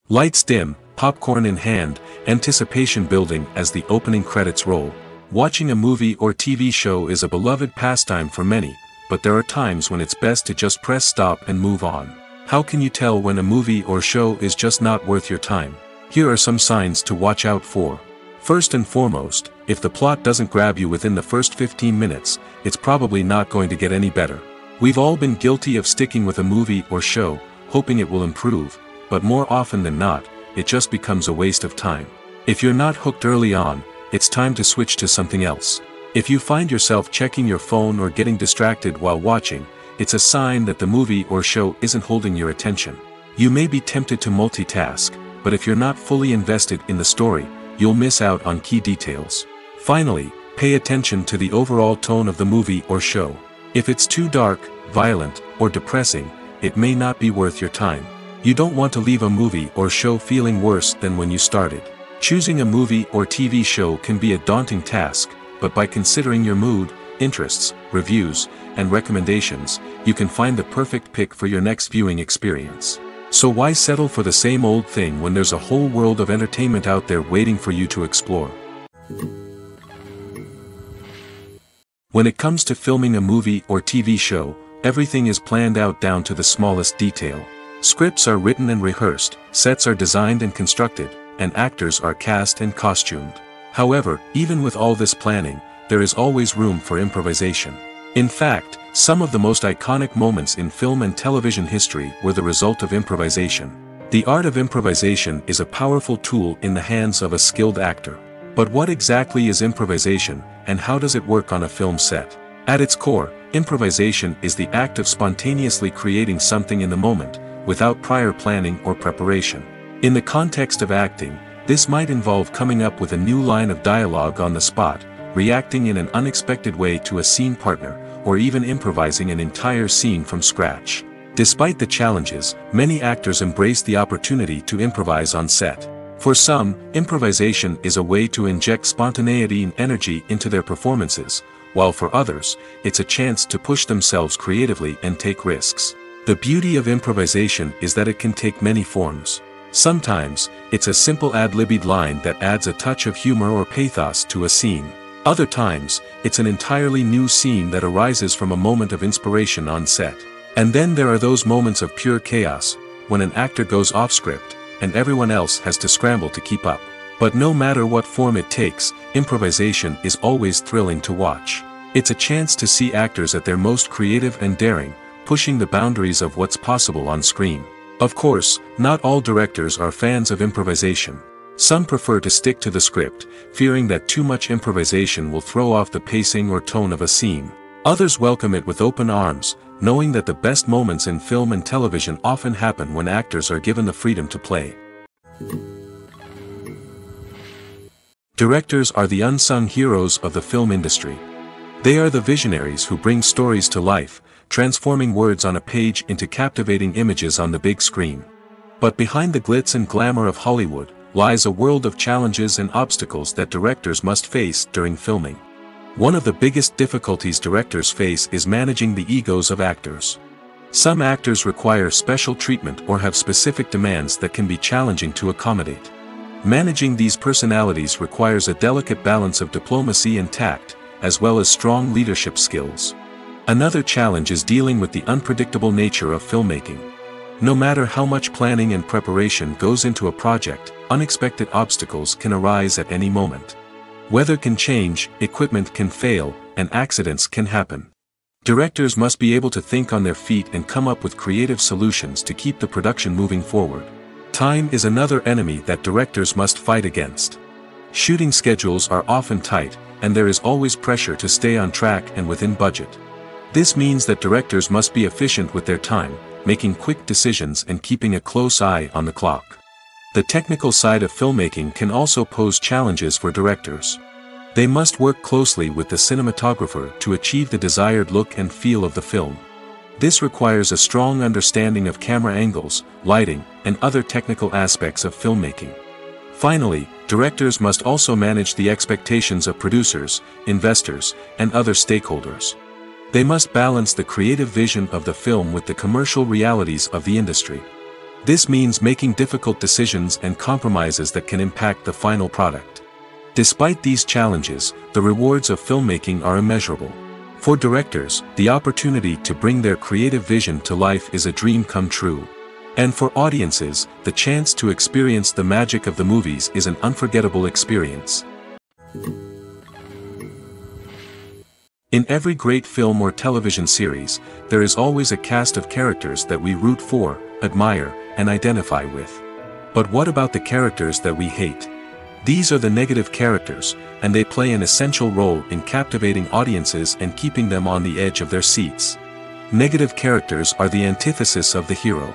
Lights dim, popcorn in hand, anticipation building as the opening credits roll. Watching a movie or TV show is a beloved pastime for many, but there are times when it's best to just press stop and move on. How can you tell when a movie or show is just not worth your time? Here are some signs to watch out for. First and foremost, if the plot doesn't grab you within the first 15 minutes, it's probably not going to get any better. We've all been guilty of sticking with a movie or show, hoping it will improve, but more often than not, it just becomes a waste of time. If you're not hooked early on, it's time to switch to something else. If you find yourself checking your phone or getting distracted while watching, it's a sign that the movie or show isn't holding your attention. You may be tempted to multitask, but if you're not fully invested in the story, you'll miss out on key details. Finally, pay attention to the overall tone of the movie or show. If it's too dark, violent, or depressing, it may not be worth your time. You don't want to leave a movie or show feeling worse than when you started. Choosing a movie or TV show can be a daunting task, but by considering your mood, interests, reviews, and recommendations, you can find the perfect pick for your next viewing experience. So why settle for the same old thing when there's a whole world of entertainment out there waiting for you to explore? When it comes to filming a movie or TV show, everything is planned out down to the smallest detail. Scripts are written and rehearsed, sets are designed and constructed, and actors are cast and costumed. However, even with all this planning, there is always room for improvisation. In fact, some of the most iconic moments in film and television history were the result of improvisation. The art of improvisation is a powerful tool in the hands of a skilled actor. But what exactly is improvisation, and how does it work on a film set? At its core, improvisation is the act of spontaneously creating something in the moment, without prior planning or preparation. In the context of acting, this might involve coming up with a new line of dialogue on the spot, reacting in an unexpected way to a scene partner, or even improvising an entire scene from scratch. Despite the challenges, many actors embrace the opportunity to improvise on set. For some, improvisation is a way to inject spontaneity and energy into their performances, while for others, it's a chance to push themselves creatively and take risks. The beauty of improvisation is that it can take many forms. Sometimes, it's a simple ad-libbed line that adds a touch of humor or pathos to a scene. Other times, it's an entirely new scene that arises from a moment of inspiration on set. And then there are those moments of pure chaos, when an actor goes off script, and everyone else has to scramble to keep up. But no matter what form it takes, improvisation is always thrilling to watch. It's a chance to see actors at their most creative and daring, pushing the boundaries of what's possible on screen. Of course, not all directors are fans of improvisation. Some prefer to stick to the script, fearing that too much improvisation will throw off the pacing or tone of a scene. Others welcome it with open arms, knowing that the best moments in film and television often happen when actors are given the freedom to play. Directors are the unsung heroes of the film industry. They are the visionaries who bring stories to life, transforming words on a page into captivating images on the big screen. But behind the glitz and glamour of Hollywood, lies a world of challenges and obstacles that directors must face during filming. One of the biggest difficulties directors face is managing the egos of actors. Some actors require special treatment or have specific demands that can be challenging to accommodate. Managing these personalities requires a delicate balance of diplomacy and tact, as well as strong leadership skills. Another challenge is dealing with the unpredictable nature of filmmaking. No matter how much planning and preparation goes into a project, unexpected obstacles can arise at any moment. Weather can change, equipment can fail, and accidents can happen. Directors must be able to think on their feet and come up with creative solutions to keep the production moving forward. Time is another enemy that directors must fight against. Shooting schedules are often tight, and there is always pressure to stay on track and within budget. This means that directors must be efficient with their time, making quick decisions and keeping a close eye on the clock. The technical side of filmmaking can also pose challenges for directors. They must work closely with the cinematographer to achieve the desired look and feel of the film. This requires a strong understanding of camera angles, lighting, and other technical aspects of filmmaking. Finally, directors must also manage the expectations of producers, investors, and other stakeholders. They must balance the creative vision of the film with the commercial realities of the industry. This means making difficult decisions and compromises that can impact the final product. Despite these challenges, the rewards of filmmaking are immeasurable. For directors, the opportunity to bring their creative vision to life is a dream come true. And for audiences, the chance to experience the magic of the movies is an unforgettable experience. In every great film or television series, there is always a cast of characters that we root for, admire, and identify with. But what about the characters that we hate? These are the negative characters, and they play an essential role in captivating audiences and keeping them on the edge of their seats. Negative characters are the antithesis of the hero.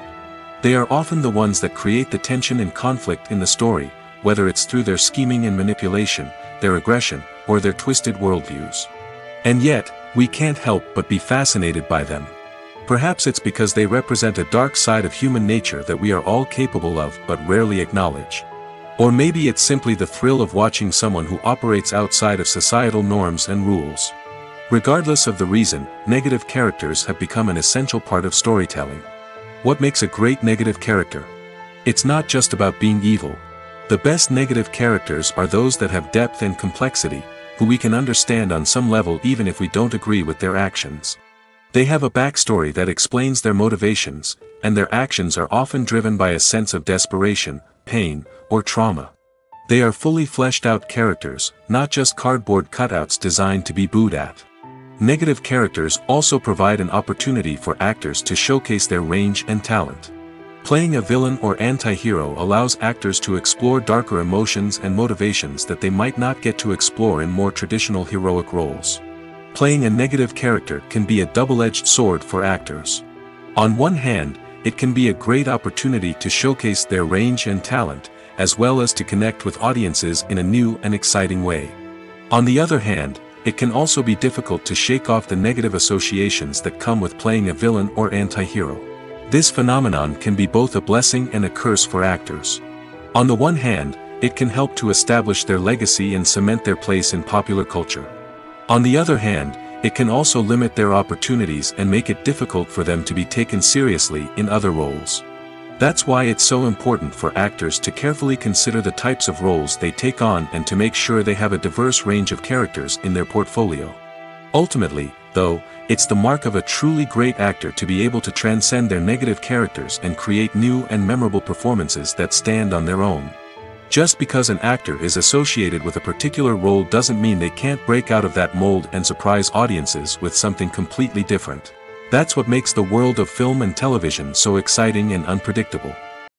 They are often the ones that create the tension and conflict in the story, whether it's through their scheming and manipulation, their aggression, or their twisted worldviews. And yet, we can't help but be fascinated by them. Perhaps it's because they represent a dark side of human nature that we are all capable of but rarely acknowledge. Or maybe it's simply the thrill of watching someone who operates outside of societal norms and rules. Regardless of the reason, negative characters have become an essential part of storytelling. What makes a great negative character? It's not just about being evil. The best negative characters are those that have depth and complexity, who we can understand on some level even if we don't agree with their actions. They have a backstory that explains their motivations, and their actions are often driven by a sense of desperation, pain, or trauma. They are fully fleshed out characters, not just cardboard cutouts designed to be booed at. Negative characters also provide an opportunity for actors to showcase their range and talent. Playing a villain or anti-hero allows actors to explore darker emotions and motivations that they might not get to explore in more traditional heroic roles. Playing a negative character can be a double-edged sword for actors. On one hand, it can be a great opportunity to showcase their range and talent, as well as to connect with audiences in a new and exciting way. On the other hand, it can also be difficult to shake off the negative associations that come with playing a villain or anti-hero. This phenomenon can be both a blessing and a curse for actors. On the one hand, it can help to establish their legacy and cement their place in popular culture. On the other hand, it can also limit their opportunities and make it difficult for them to be taken seriously in other roles. That's why it's so important for actors to carefully consider the types of roles they take on and to make sure they have a diverse range of characters in their portfolio. Ultimately, though, it's the mark of a truly great actor to be able to transcend their negative characters and create new and memorable performances that stand on their own. Just because an actor is associated with a particular role doesn't mean they can't break out of that mold and surprise audiences with something completely different. That's what makes the world of film and television so exciting and unpredictable.